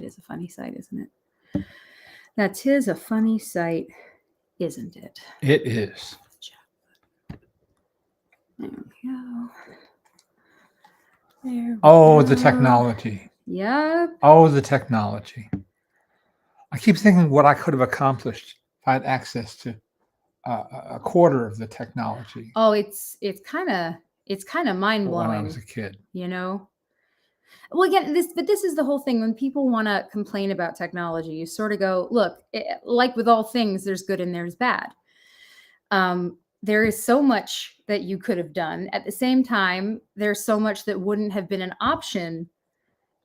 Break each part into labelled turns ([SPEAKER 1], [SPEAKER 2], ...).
[SPEAKER 1] is a funny sight, isn't it? That is a funny sight, isn't it?
[SPEAKER 2] It is.
[SPEAKER 1] There we go. There we
[SPEAKER 2] Oh,
[SPEAKER 1] go.
[SPEAKER 2] the technology.
[SPEAKER 1] Yep.
[SPEAKER 2] Oh, the technology. I keep thinking what I could have accomplished if I had access to a quarter of the technology.
[SPEAKER 1] Oh, it's kind of mind
[SPEAKER 2] when I
[SPEAKER 1] blowing.
[SPEAKER 2] was a kid.
[SPEAKER 1] You know. Well, again, this is the whole thing. When people want to complain about technology, you sort of go, look, like with all things, there's good and there's bad. There is so much that you could have done. At the same time, there's so much that wouldn't have been an option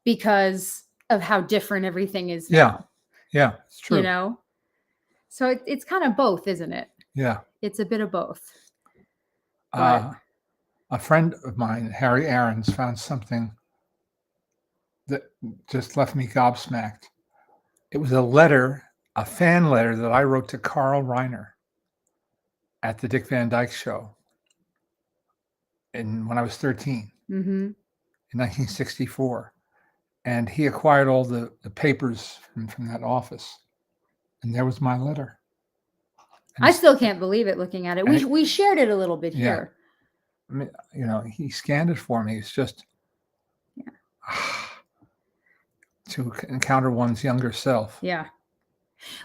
[SPEAKER 1] because of how different everything is now.
[SPEAKER 2] Yeah, it's true.
[SPEAKER 1] You know? So it's kind of both, isn't it?
[SPEAKER 2] Yeah.
[SPEAKER 1] It's a bit of both. But
[SPEAKER 2] a friend of mine, Harry Aarons, found something that just left me gobsmacked. It was a fan letter that I wrote to Carl Reiner at the Dick Van Dyke Show when I was 13 in 1964. And he acquired all the papers from that office. And there was my letter. And
[SPEAKER 1] I still can't believe it looking at it. We shared it a little bit here.
[SPEAKER 2] I mean, he scanned it for me. It's just to encounter one's younger self.
[SPEAKER 1] Yeah.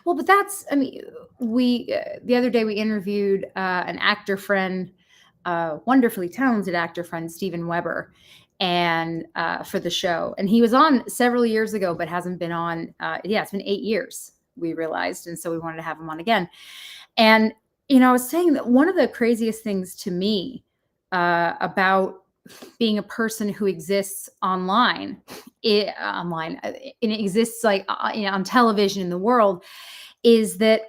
[SPEAKER 1] Well, but that's, I mean, the other day we interviewed an actor friend, wonderfully talented actor friend, Steven Weber, and for the show. And he was on several years ago, but hasn't been on. It's been 8 years, we realized. And so we wanted to have him on again. And, I was saying that one of the craziest things to me about being a person who exists online, and it exists like on television in the world, is that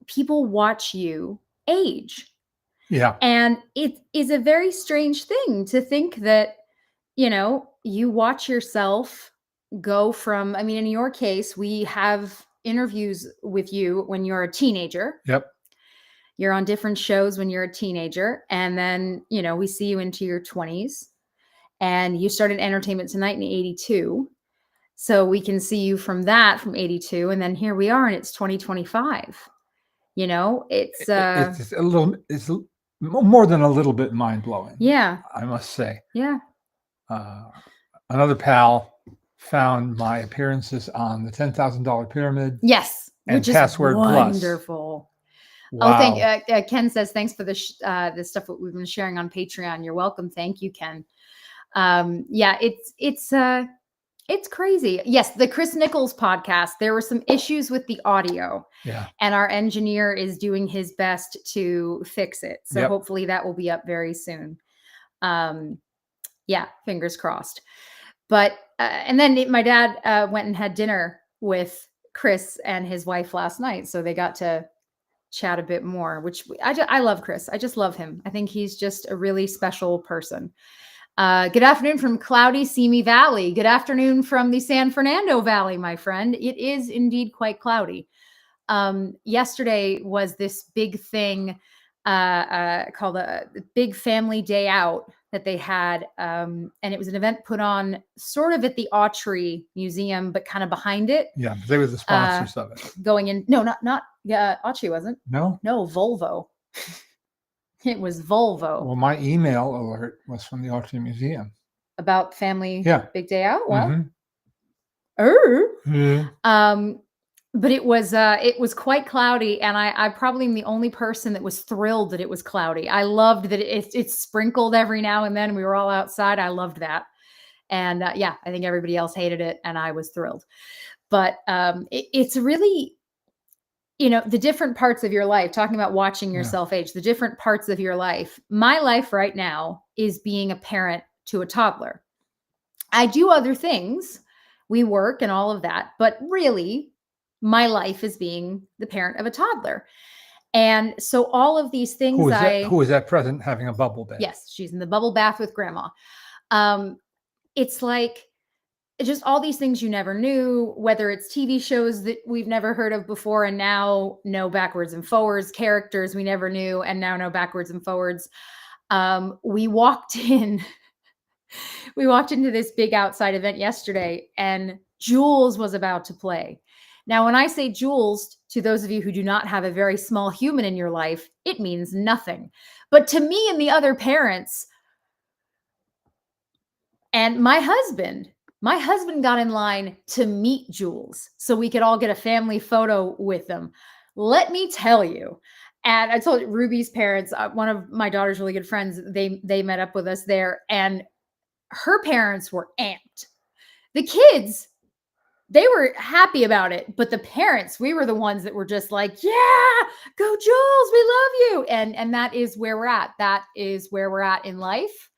[SPEAKER 1] people watch you age.
[SPEAKER 2] Yeah.
[SPEAKER 1] And it is a very strange thing to think that, you watch yourself go from, I mean, in your case, we have interviews with you when you're a teenager.
[SPEAKER 2] Yep.
[SPEAKER 1] You're on different shows when you're a teenager. And then, we see you into your 20s. And you started Entertainment Tonight in 82. So we can see you from 82. And then here we are, and it's 2025. It's
[SPEAKER 2] it's more than a little bit mind-blowing.
[SPEAKER 1] Yeah.
[SPEAKER 2] I must say.
[SPEAKER 1] Yeah.
[SPEAKER 2] Another pal found my appearances on the $10,000 Pyramid.
[SPEAKER 1] Yes.
[SPEAKER 2] And
[SPEAKER 1] which is
[SPEAKER 2] Password
[SPEAKER 1] wonderful.
[SPEAKER 2] Plus. Wow.
[SPEAKER 1] Oh, Ken says, thanks for the stuff that we've been sharing on Patreon. You're welcome. Thank you, Ken. It's crazy. Yes, the Chris Nichols podcast, there were some issues with the audio.
[SPEAKER 2] Yeah.
[SPEAKER 1] And our engineer is doing his best to fix it. So hopefully that will be up very soon. Fingers crossed. But and then my dad went and had dinner with Chris and his wife last night. So they got to chat a bit more, which I love Chris. I just love him. I think he's just a really special person. Good afternoon from cloudy Simi Valley. Good afternoon from the San Fernando Valley, my friend. It is indeed quite cloudy. Yesterday was this big thing called a Big Family Day Out that they had. And it was an event put on sort of at the Autry Museum, but kind of behind it.
[SPEAKER 2] Yeah, they were the sponsors of it.
[SPEAKER 1] Going in. No, not Autry wasn't.
[SPEAKER 2] No,
[SPEAKER 1] Volvo. It was Volvo.
[SPEAKER 2] Well, my email alert was from the Autry Museum.
[SPEAKER 1] About family Big Day Out? Well, but it was quite cloudy, and I probably am the only person that was thrilled that it was cloudy. I loved that it sprinkled every now and then. We were all outside. I loved that. And I think everybody else hated it, and I was thrilled. But it's really... the different parts of your life, talking about watching yourself age, the different parts of your life. My life right now is being a parent to a toddler. I do other things. We work and all of that. But really, my life is being the parent of a toddler. And so all of these things
[SPEAKER 2] Who is at present having a bubble bath?
[SPEAKER 1] Yes, she's in the bubble bath with grandma. It's like... just all these things you never knew, whether it's TV shows that we've never heard of before and now know backwards and forwards, characters we never knew and now know backwards and forwards. We walked into this big outside event yesterday, and Jules was about to play. Now, when I say Jules, to those of you who do not have a very small human in your life, it means nothing. But to me and the other parents, and my husband got in line to meet Jules so we could all get a family photo with them. Let me tell you. And I told Ruby's parents, one of my daughter's really good friends, they met up with us there, and her parents were amped. The kids, they were happy about it, but the parents, we were the ones that were just like, yeah, go Jules, we love you. And that is where we're at. That is where we're at in life.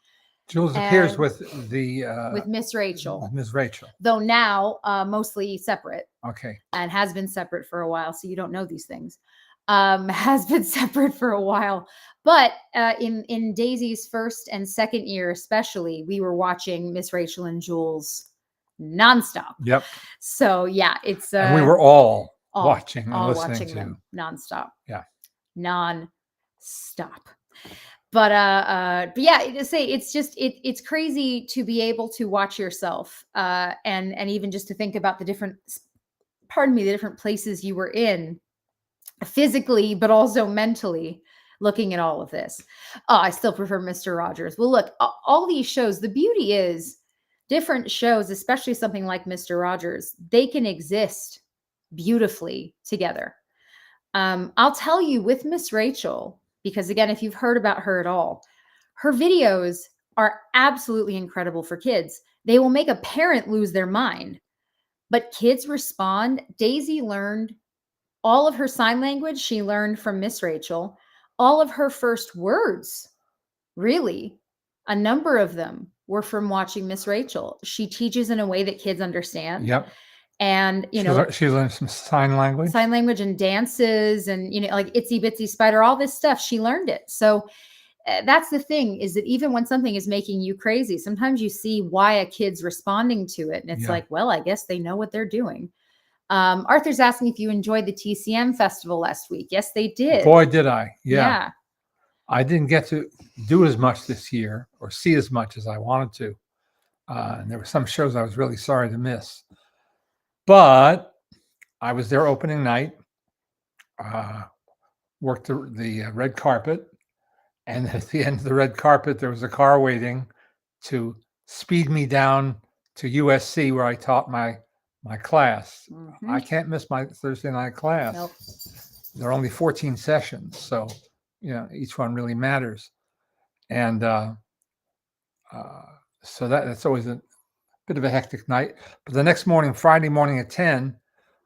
[SPEAKER 2] Jules appears
[SPEAKER 1] And
[SPEAKER 2] with the
[SPEAKER 1] with Miss Rachel,
[SPEAKER 2] Miss Rachel.
[SPEAKER 1] though now mostly separate,
[SPEAKER 2] Okay.
[SPEAKER 1] and has been separate for a while. So you don't know these things. Has been separate for a while. But in Daisy's first and second year, especially, we were watching Miss Rachel and Jules nonstop.
[SPEAKER 2] Yep.
[SPEAKER 1] So yeah, it's
[SPEAKER 2] and we were all
[SPEAKER 1] all
[SPEAKER 2] watching and
[SPEAKER 1] all
[SPEAKER 2] listening
[SPEAKER 1] watching
[SPEAKER 2] to.
[SPEAKER 1] them nonstop.
[SPEAKER 2] Yeah.
[SPEAKER 1] Nonstop. But yeah, to say it's just it's crazy to be able to watch yourself and even just to think about the different, pardon me, the different places you were in physically, but also mentally, looking at all of this. Oh, I still prefer Mr. Rogers. Well, look, all these shows, the beauty is different shows, especially something like Mr. Rogers, they can exist beautifully together. I'll tell you with Miss Rachel, because again, if you've heard about her at all, her videos are absolutely incredible for kids. They will make a parent lose their mind, but kids respond. Daisy learned all of her sign language, she learned from Miss Rachel. All of her first words, really, a number of them were from watching Miss Rachel. She teaches in a way that kids understand.
[SPEAKER 2] Yep.
[SPEAKER 1] And,
[SPEAKER 2] she learned some sign language
[SPEAKER 1] and dances and, like Itsy Bitsy Spider, all this stuff. She learned it. So that's the thing, is that even when something is making you crazy, sometimes you see why a kid's responding to it. And it's like, well, I guess they know what they're doing. Arthur's asking if you enjoyed the TCM festival last week. Yes, they did.
[SPEAKER 2] Boy, did I. Yeah. I didn't get to do as much this year or see as much as I wanted to. And there were some shows I was really sorry to miss. But I was there opening night, worked the red carpet. And at the end of the red carpet, there was a car waiting to speed me down to USC, where I taught my class.
[SPEAKER 1] Mhm.
[SPEAKER 2] I can't miss my Thursday night class.
[SPEAKER 1] Nope.
[SPEAKER 2] There are only 14 sessions, so each one really matters. And so that's always a bit of a hectic night. But the next morning, Friday morning at 10,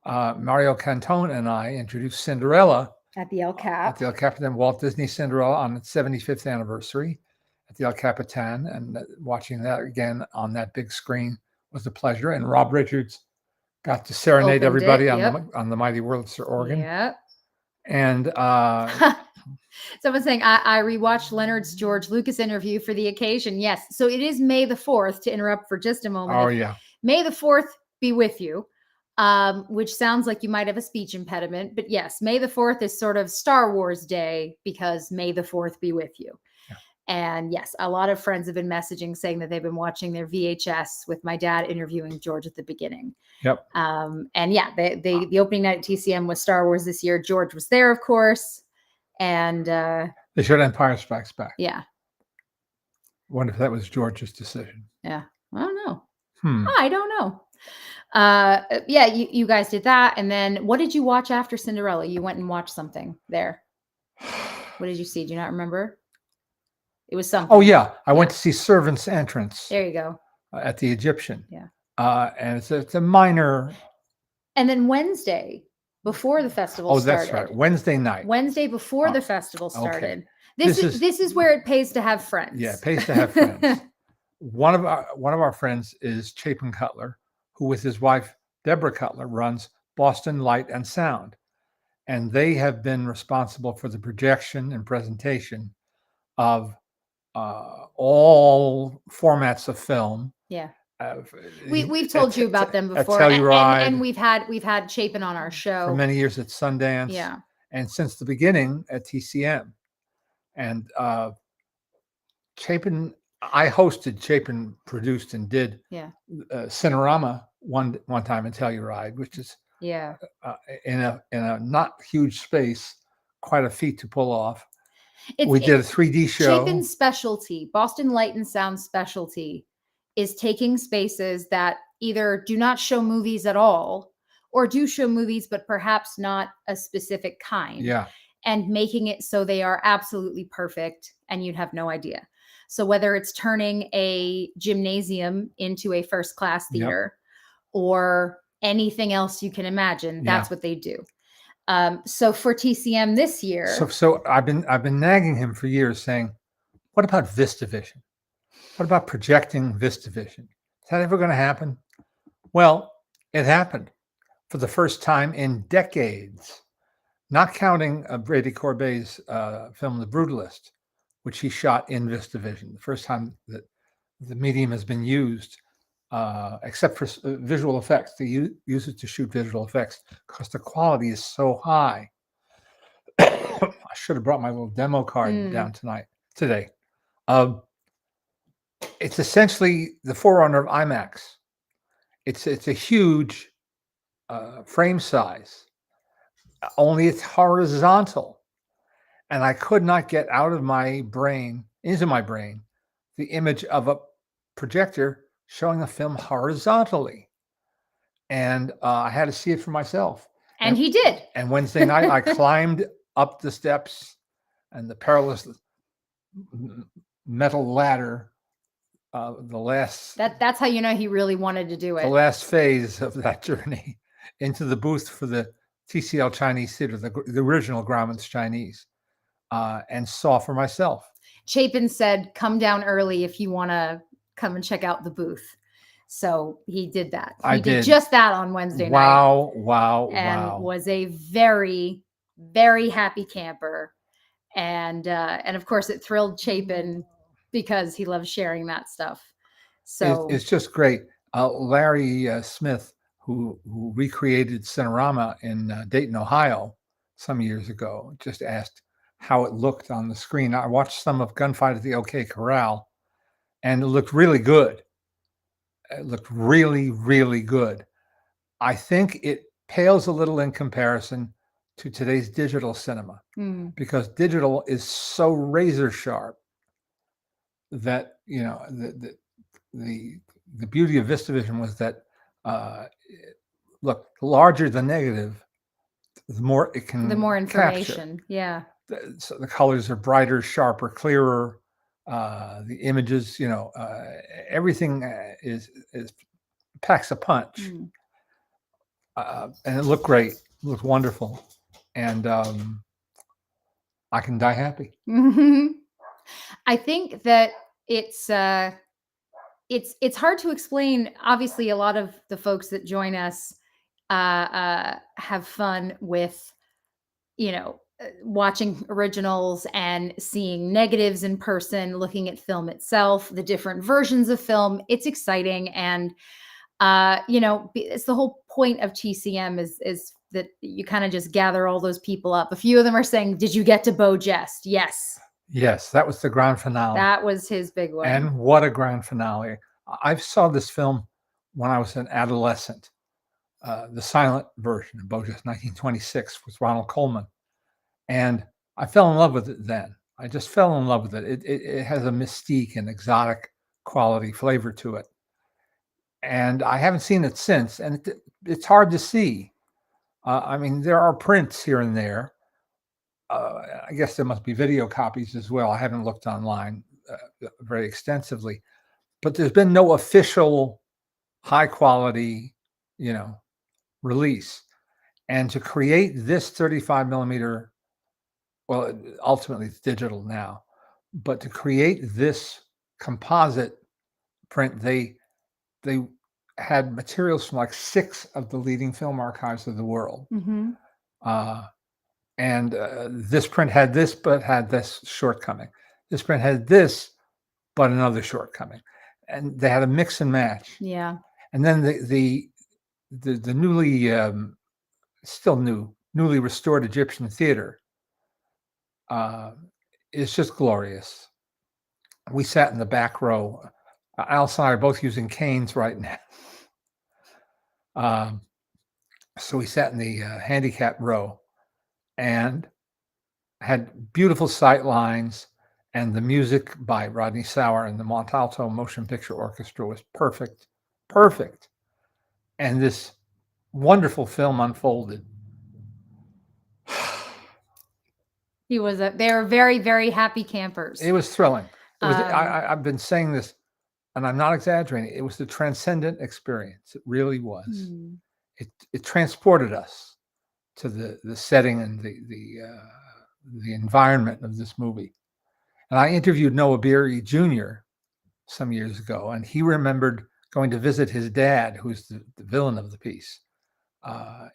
[SPEAKER 2] Mario Cantone and I introduced Cinderella
[SPEAKER 1] At the El Cap.
[SPEAKER 2] At the El Capitan, Walt Disney Cinderella on its 75th anniversary at the El Capitan, and watching that again on that big screen was a pleasure. And Rob Richards got to serenade everybody on the Mighty Wurlitzer organ.
[SPEAKER 1] Yep.
[SPEAKER 2] And
[SPEAKER 1] someone's saying I rewatched Leonard's George Lucas interview for the occasion. Yes, so it is May the 4th. To interrupt for just a moment.
[SPEAKER 2] Oh yeah.
[SPEAKER 1] May the 4th be with you. Which sounds like you might have a speech impediment, but yes, May the 4th is sort of Star Wars Day because May the 4th be with you. Yeah. And yes, a lot of friends have been messaging saying that they've been watching their VHS with my dad interviewing George at the beginning.
[SPEAKER 2] Yep.
[SPEAKER 1] And yeah, the opening night at TCM was Star Wars this year. George was there, of course. And
[SPEAKER 2] they showed Empire Strikes Back.
[SPEAKER 1] Yeah.
[SPEAKER 2] Wonder if that was George's decision.
[SPEAKER 1] Yeah. I don't know. I don't know. Yeah, you guys did that. And then what did you watch after Cinderella? You went and watched something there. What did you see? Do you not remember? It was something.
[SPEAKER 2] Oh yeah. I went to see Servant's Entrance.
[SPEAKER 1] There you go.
[SPEAKER 2] At the Egyptian.
[SPEAKER 1] Yeah.
[SPEAKER 2] And it's a minor.
[SPEAKER 1] And then Wednesday before the festival started.
[SPEAKER 2] Oh, that's right. Wednesday night.
[SPEAKER 1] Wednesday before the festival started.
[SPEAKER 2] Okay.
[SPEAKER 1] This is where it pays to have friends.
[SPEAKER 2] Yeah, it pays to have friends. One of our friends is Chapin Cutler, who with his wife Deborah Cutler runs Boston Light and Sound, and they have been responsible for the projection and presentation of all formats of film.
[SPEAKER 1] Yeah. We've told you about them before, and we've had Chapin on our show
[SPEAKER 2] for many years at Sundance.
[SPEAKER 1] Yeah,
[SPEAKER 2] and since the beginning at TCM, and Chapin I hosted, Chapin produced, and did
[SPEAKER 1] Yeah.
[SPEAKER 2] Cinerama one time in Telluride, which is
[SPEAKER 1] Yeah.
[SPEAKER 2] in a not huge space, quite a feat to pull off.
[SPEAKER 1] It's
[SPEAKER 2] We did a 3D show.
[SPEAKER 1] Chapin's specialty, Boston Light and Sound specialty, is taking spaces that either do not show movies at all or do show movies, but perhaps not a specific kind.
[SPEAKER 2] Yeah.
[SPEAKER 1] And making it so they are absolutely perfect and you'd have no idea. So whether it's turning a gymnasium into a first class
[SPEAKER 2] Yep.
[SPEAKER 1] theater or anything else you can imagine, that's
[SPEAKER 2] Yeah.
[SPEAKER 1] what they do. So for TCM this year,
[SPEAKER 2] So I've been nagging him for years, saying, "What about VistaVision? What about projecting VistaVision? Is that ever going to happen?" Well, it happened for the first time in decades, not counting Brady Corbet's film, The Brutalist, which he shot in VistaVision. The first time that the medium has been used, except for visual effects. They use it to shoot visual effects because the quality is so high. I should have brought my little demo card down today. It's essentially the forerunner of IMAX. It's a huge frame size, only it's horizontal, and I could not get out of my brain into my brain the image of a projector showing a film horizontally, and I had to see it for myself.
[SPEAKER 1] And he did.
[SPEAKER 2] And Wednesday night, I climbed up the steps and the perilous metal ladder. The last
[SPEAKER 1] That's how you know he really wanted to do it.
[SPEAKER 2] The last phase of that journey into the booth for the TCL Chinese Theater, the original Grauman's Chinese, and saw for myself.
[SPEAKER 1] Chapin said, "Come down early if you want to come and check out the booth." So he did that. He did just that on Wednesday night.
[SPEAKER 2] Wow.
[SPEAKER 1] And was a very, very happy camper. And of course it thrilled Chapin because he loves sharing that stuff. So
[SPEAKER 2] it's just great. Larry Smith, who recreated Cinerama in Dayton, Ohio, some years ago, just asked how it looked on the screen. I watched some of Gunfight at the OK Corral, and it looked really good. It looked really, really good. I think it pales a little in comparison to today's digital cinema, because digital is so razor sharp that, you know, the beauty of VistaVision was that, look, the larger the negative, the more it can
[SPEAKER 1] the more information
[SPEAKER 2] capture.
[SPEAKER 1] Yeah.
[SPEAKER 2] So the colors are brighter, sharper, clearer. The images, everything is packs a punch. And it looked great. It looked wonderful. And I can die happy.
[SPEAKER 1] I think that it's hard to explain. Obviously, a lot of the folks that join us have fun with, watching originals and seeing negatives in person, looking at film itself, the different versions of film. It's exciting. And, it's the whole point of TCM is that you kind of just gather all those people up. A few of them are saying, "Did you get to Beau Jest?" Yes.
[SPEAKER 2] Yes, that was the grand finale.
[SPEAKER 1] That was his big one.
[SPEAKER 2] And what a grand finale. I saw this film when I was an adolescent. The silent version of Beau Jest, 1926, with Ronald Colman. And I fell in love with it then. I just fell in love with it. It has a mystique and exotic quality flavor to it. And I haven't seen it since. And it's hard to see. I mean, there are prints here and there. I guess there must be video copies as well. I haven't looked online very extensively. But there's been no official high quality, release. And to create this 35 millimeter, well, ultimately it's digital now, but to create this composite print, they had materials from like 6 of the leading film archives of the world. And this print had this, but had this shortcoming. This print had this, but another shortcoming. And they had a mix and match.
[SPEAKER 1] Yeah.
[SPEAKER 2] And then the newly, newly restored Egyptian theater is just glorious. we sat in the back row. Alice and I are both using canes right now. So we sat in the handicap row and had beautiful sight lines, and the music by Rodney Sauer and the Montalto Motion Picture Orchestra was perfect, perfect. And this wonderful film unfolded.
[SPEAKER 1] They were very, very happy campers.
[SPEAKER 2] It was thrilling. It was. I've been saying this, and I'm not exaggerating. It was the transcendent experience. It really was. It transported us to the setting and the environment of this movie. And I interviewed Noah Beery Jr. some years ago, and he remembered going to visit his dad, who's the villain of the piece,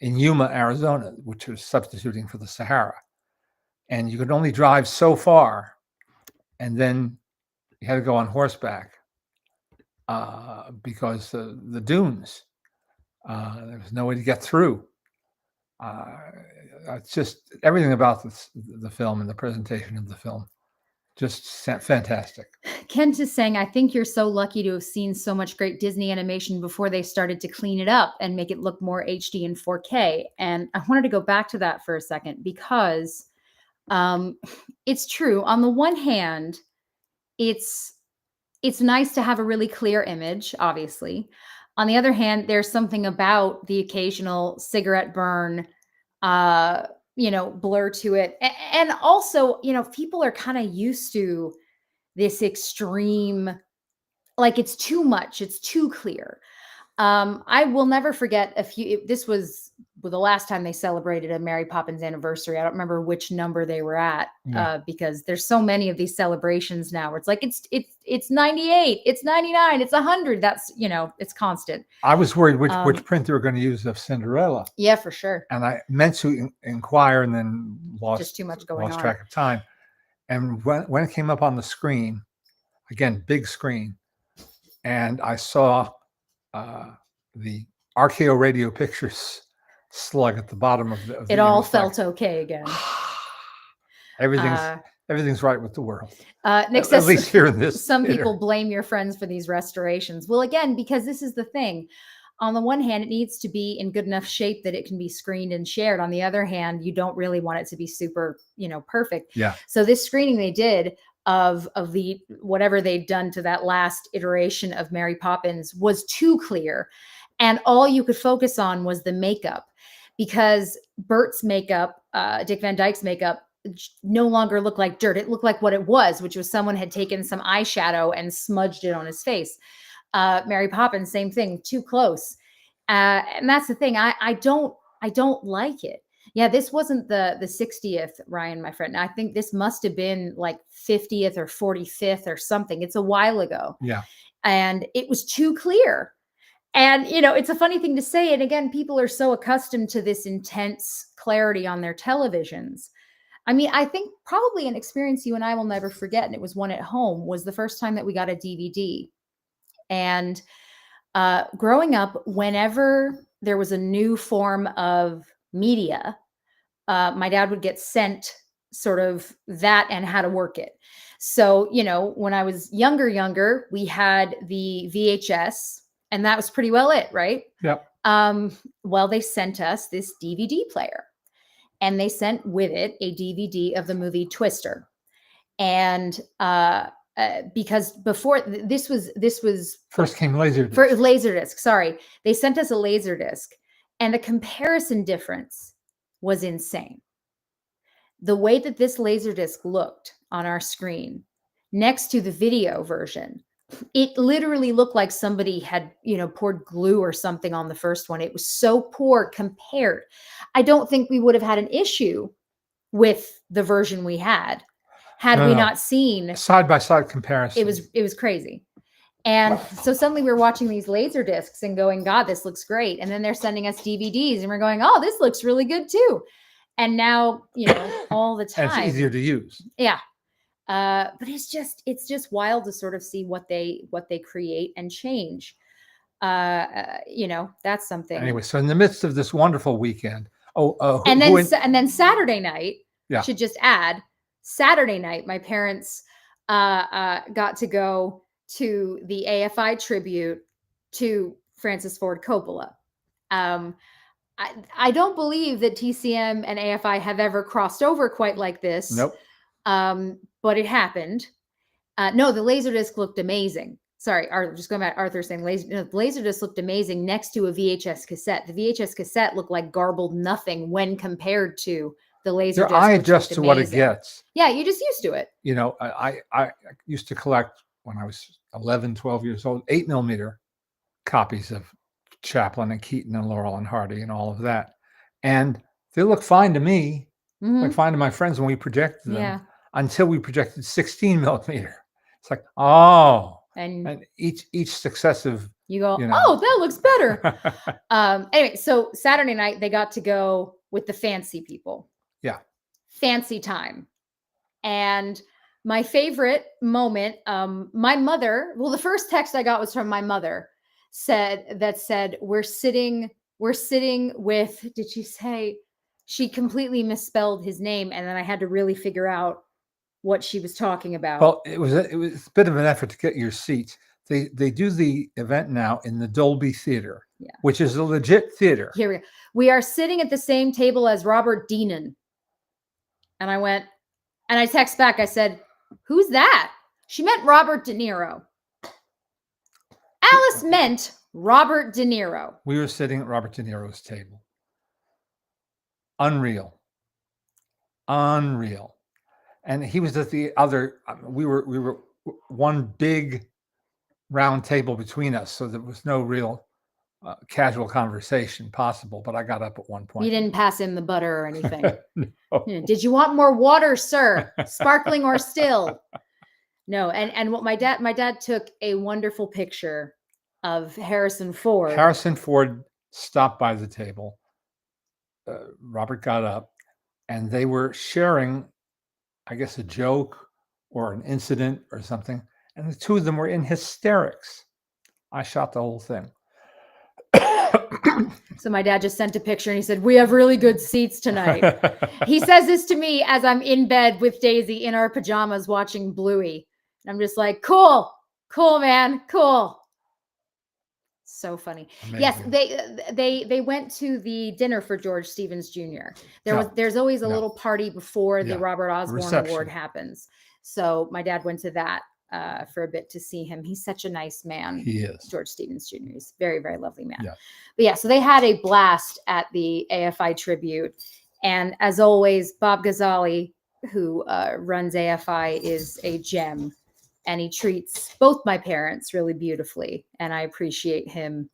[SPEAKER 2] in Yuma, Arizona, which was substituting for the Sahara. And you could only drive so far, and then you had to go on horseback because the dunes, there was no way to get through. It's just everything about the film and the presentation of the film, just fantastic.
[SPEAKER 1] Kent is saying, I think you're so lucky to have seen so much great Disney animation before they started to clean it up and make it look more HD and 4K. And I wanted to go back to that for a second because it's true. On the one hand, it's nice to have a really clear image, obviously. On the other hand, there's something about the occasional cigarette burn, blur to it. And also, people are kind of used to this extreme, like it's too much, it's too clear. I will never forget this was the last time they celebrated a Mary Poppins anniversary. I don't remember which number they were at, because there's so many of these celebrations now where it's like, it's 98, it's 99, it's 100. That's, it's constant.
[SPEAKER 2] I was worried which print they were going to use of Cinderella.
[SPEAKER 1] Yeah, for sure.
[SPEAKER 2] And I meant to inquire and then
[SPEAKER 1] just too much going on.
[SPEAKER 2] Lost track of time. And when it came up on the screen, again, big screen, and I saw the RKO Radio Pictures slug at the bottom of the
[SPEAKER 1] it all felt okay again.
[SPEAKER 2] Everything's right with the world.
[SPEAKER 1] Nick
[SPEAKER 2] says, at least here in this.
[SPEAKER 1] Some people blame your friends for these restorations. Well, again, because this is the thing. On the one hand, it needs to be in good enough shape that it can be screened and shared. On the other hand, you don't really want it to be super, perfect.
[SPEAKER 2] Yeah.
[SPEAKER 1] So this screening they did of the whatever they'd done to that last iteration of Mary Poppins was too clear. And all you could focus on was the makeup, because Bert's makeup, Dick Van Dyke's makeup, no longer looked like dirt. It looked like what it was, which was someone had taken some eyeshadow and smudged it on his face. Mary Poppins, same thing, too close. And that's the thing. I don't like it. Yeah, this wasn't the 60th, Ryan, my friend. I think this must have been like 50th or 45th or something. It's a while ago.
[SPEAKER 2] Yeah.
[SPEAKER 1] And it was too clear. And, it's a funny thing to say. And again, people are so accustomed to this intense clarity on their televisions. I mean, I think probably an experience you and I will never forget, and it was one at home, was the first time that we got a DVD. And growing up, whenever there was a new form of media, my dad would get sent sort of that and how to work it. So, when I was younger, we had the VHS, and that was pretty well it, right?
[SPEAKER 2] Yep.
[SPEAKER 1] Well, they sent us this DVD player, and they sent with it a DVD of the movie Twister. And because before this was
[SPEAKER 2] first came Laserdisc.
[SPEAKER 1] For Laserdisc, sorry. They sent us a Laserdisc, and the comparison difference was insane. The way that this Laserdisc looked on our screen next to the video version, it literally looked like somebody had, poured glue or something on the first one. It was so poor compared. I don't think we would have had an issue with the version we had we not seen
[SPEAKER 2] side-by-side comparison.
[SPEAKER 1] It was crazy. And so suddenly we're watching these laser discs and going, God, this looks great. And then they're sending us DVDs and we're going, oh, this looks really good too. And now, all the time.
[SPEAKER 2] And it's easier to use.
[SPEAKER 1] Yeah. But it's just wild to sort of see what they create and change. That's something.
[SPEAKER 2] Anyway, so in the midst of this wonderful weekend.
[SPEAKER 1] And then Saturday night, should just add, Saturday night, my parents got to go to the AFI tribute to Francis Ford Coppola. Um, I don't believe that TCM and AFI have ever crossed over quite like this.
[SPEAKER 2] Nope.
[SPEAKER 1] But it happened. No, the Laserdisc looked amazing. Sorry, just going back, Arthur saying the Laserdisc looked amazing next to a VHS cassette. The VHS cassette looked like garbled nothing when compared to the Laserdisc.
[SPEAKER 2] Your eye adjusts to what it gets.
[SPEAKER 1] Yeah, you're just used to it.
[SPEAKER 2] You know, I used to collect, when I was 11, 12 years old, 8mm copies of Chaplin and Keaton and Laurel and Hardy and all of that. And they look fine to me, like fine to my friends when we projected them, until we projected 16mm. It's like, oh, and each successive,
[SPEAKER 1] you go, oh, that looks better. Anyway, so Saturday night they got to go with the fancy people.
[SPEAKER 2] Yeah.
[SPEAKER 1] Fancy time. And my favorite moment, my mother, well, the first text I got was from my mother, said, we're sitting with, did she say, she completely misspelled his name, and then I had to really figure out what she was talking about.
[SPEAKER 2] Well, it was a bit of an effort to get your seats. They do the event now in the Dolby Theater, which is a legit theater.
[SPEAKER 1] Here we go. We are sitting at the same table as Robert Deanon. And I went, and I text back, I said, who's that? She meant Robert De Niro. Alice meant Robert De Niro.
[SPEAKER 2] We were sitting at Robert De Niro's table. Unreal. And he was at the other, we were one big round table between us, so there was no real casual conversation possible, but I got up at one point.
[SPEAKER 1] You didn't pass him the butter or anything.
[SPEAKER 2] No.
[SPEAKER 1] Did you want more water, sir? Sparkling or still? No. And what my dad took a wonderful picture of Harrison Ford.
[SPEAKER 2] Harrison Ford stopped by the table. Robert got up, and they were sharing, I guess, a joke or an incident or something. And the two of them were in hysterics. I shot the whole thing.
[SPEAKER 1] So my dad just sent a picture and he said, we have really good seats tonight. He says this to me as I'm in bed with Daisy in our pajamas watching Bluey. And I'm just like, cool, man, cool. So funny. Amazing. Yes, they went to the dinner for George Stevens Jr. There's always a little party before the Robert Osborne Award happens. So my dad went to that for a bit to see him. He's such a nice man.
[SPEAKER 2] He is.
[SPEAKER 1] George Stevens Jr. He's a very, very lovely man.
[SPEAKER 2] Yeah.
[SPEAKER 1] But yeah, so they had a blast at the AFI tribute. And as always, Bob Ghazali, who runs AFI, is a gem. And he treats both my parents really beautifully. And I appreciate him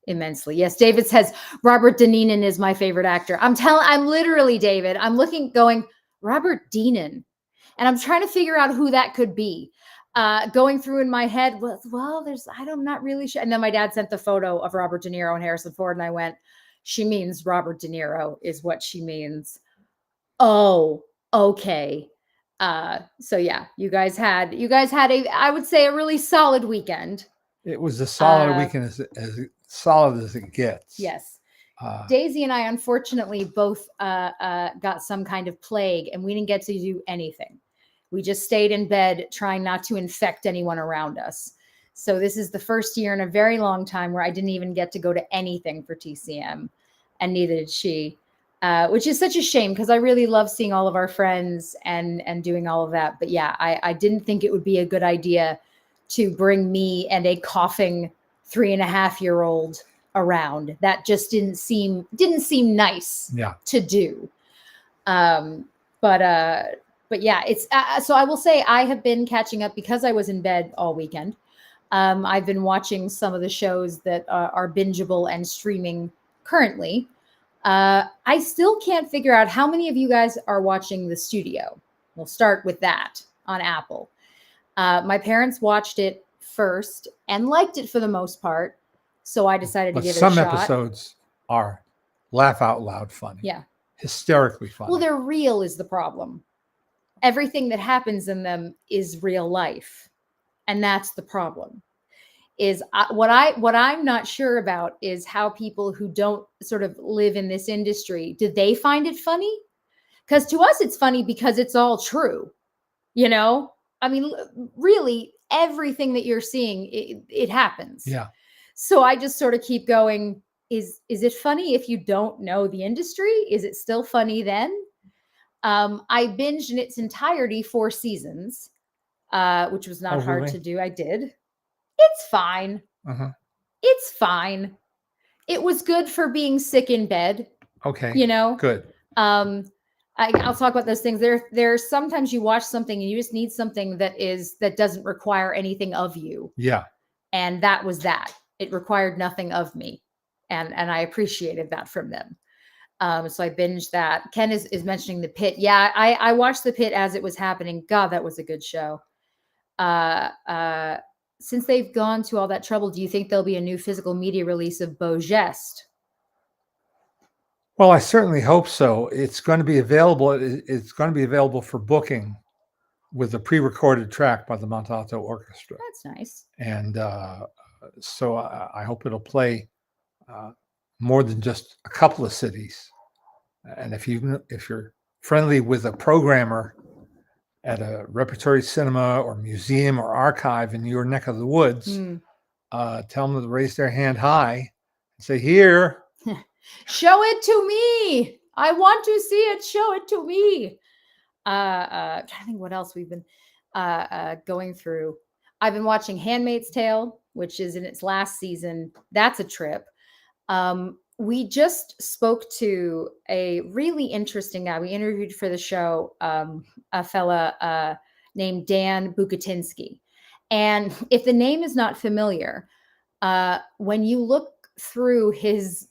[SPEAKER 1] immensely. Yes, David says, Robert De Niro is my favorite actor. I'm literally, David, I'm looking, going, Robert Deanon. And I'm trying to figure out who that could be. Going through in my head, well, I'm not really sure. And then my dad sent the photo of Robert De Niro and Harrison Ford. And I went, she means Robert De Niro is what she means. Oh, okay. So yeah, you guys had I would say a really solid weekend.
[SPEAKER 2] It was a solid weekend, as solid as it gets.
[SPEAKER 1] Yes. Daisy and I, unfortunately, both got some kind of plague, and we didn't get to do anything. We just stayed in bed trying not to infect anyone around us. So this is the first year in a very long time where I didn't even get to go to anything for TCM, and neither did she, which is such a shame because I really love seeing all of our friends and doing all of that. But yeah, I didn't think it would be a good idea to bring me and a coughing 3.5-year-old around. That just didn't seem nice to do. But yeah, it's so I will say I have been catching up because I was in bed all weekend. I've been watching some of the shows that are bingeable and streaming currently. I still can't figure out how many of you guys are watching The Studio. We'll start with that on Apple. My parents watched it first and liked it for the most part. So I decided to give it a shot.
[SPEAKER 2] Some episodes are laugh out loud funny.
[SPEAKER 1] Yeah.
[SPEAKER 2] Hysterically funny.
[SPEAKER 1] Well, they're real is the problem. Everything that happens in them is real life. And that's the problem. Is what I'm not sure about is how people who don't sort of live in this industry, do they find it funny? Because to us, it's funny because it's all true, you know? I mean, really, everything that you're seeing, it happens.
[SPEAKER 2] Yeah.
[SPEAKER 1] So I just sort of keep going. Is it funny if you don't know the industry? Is it still funny then? I binged in its entirety 4 seasons, which was
[SPEAKER 2] Oh,
[SPEAKER 1] not hard
[SPEAKER 2] really?
[SPEAKER 1] to do. I did. It's fine.
[SPEAKER 2] Uh-huh.
[SPEAKER 1] It's fine. It was good for being sick in bed,
[SPEAKER 2] Okay.
[SPEAKER 1] you know.
[SPEAKER 2] Good.
[SPEAKER 1] Um, I'll talk about those things. There's sometimes you watch something and you just need something that doesn't require anything of you,
[SPEAKER 2] Yeah.
[SPEAKER 1] and that was that. It required nothing of me, and I appreciated that from them. So I binged that. Ken is mentioning The Pit. Yeah, I watched The Pit as it was happening. God, that was a good show. Uh, uh, since they've gone to all that trouble, do you think there'll be a new physical media release of Beau Geste?
[SPEAKER 2] Well, I certainly hope so. It's going to be available. It's going to be available for booking with a pre-recorded track by the Montalto Orchestra,
[SPEAKER 1] That's nice.
[SPEAKER 2] and so I hope it'll play uh, more than just a couple of cities. And if you're friendly with a programmer at a repertory cinema or museum or archive in your neck of the woods, tell them to raise their hand high and say, "Here."
[SPEAKER 1] Show it to me. I want to see it. Show it to me. Trying to think what else we've been going through. I've been watching Handmaid's Tale, which is in its last season. That's a trip. We just spoke to a really interesting guy. We interviewed for the show a fella named Dan Bukatinsky. And if the name is not familiar, when you look through his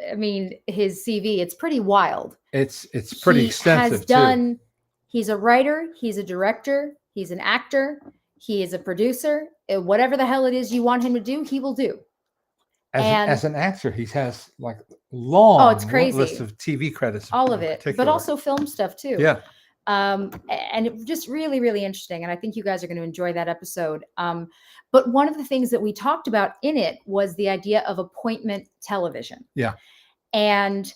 [SPEAKER 1] CV, it's pretty wild.
[SPEAKER 2] It's pretty extensive too.
[SPEAKER 1] He's a writer, he's a director, he's an actor, he is a producer. Whatever the hell it is you want him to do, he will do.
[SPEAKER 2] As an actor, he has like long
[SPEAKER 1] it's crazy.
[SPEAKER 2] list of TV credits,
[SPEAKER 1] all of it, but also film stuff too.
[SPEAKER 2] Yeah.
[SPEAKER 1] And it was just really, really interesting. And I think you guys are going to enjoy that episode. But one of the things that we talked about in it was the idea of appointment television.
[SPEAKER 2] Yeah.
[SPEAKER 1] And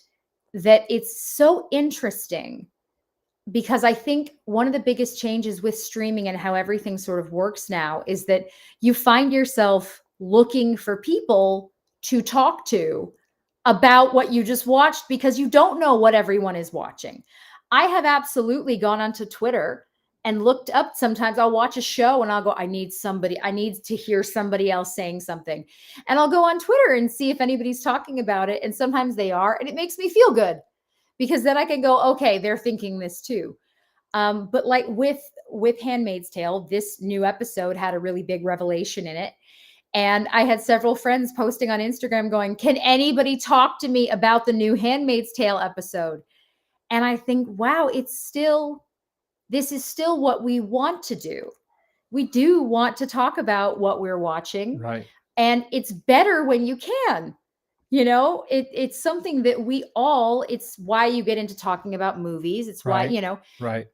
[SPEAKER 1] that it's so interesting because I think one of the biggest changes with streaming and how everything sort of works now is that you find yourself looking for people to talk to about what you just watched because you don't know what everyone is watching. I have absolutely gone onto Twitter and looked up. Sometimes I'll watch a show and I'll go, I need to hear somebody else saying something. And I'll go on Twitter and see if anybody's talking about it. And sometimes they are, and it makes me feel good because then I can go, okay, they're thinking this too. But like with Handmaid's Tale, this new episode had a really big revelation in it. And I had several friends posting on Instagram going, can anybody talk to me about the new Handmaid's Tale episode? And I think, wow, this is still what we want to do. We do want to talk about what we're watching.
[SPEAKER 2] Right.
[SPEAKER 1] And it's better when you can. It's something that it's why you get into talking about movies. It's why,
[SPEAKER 2] Right.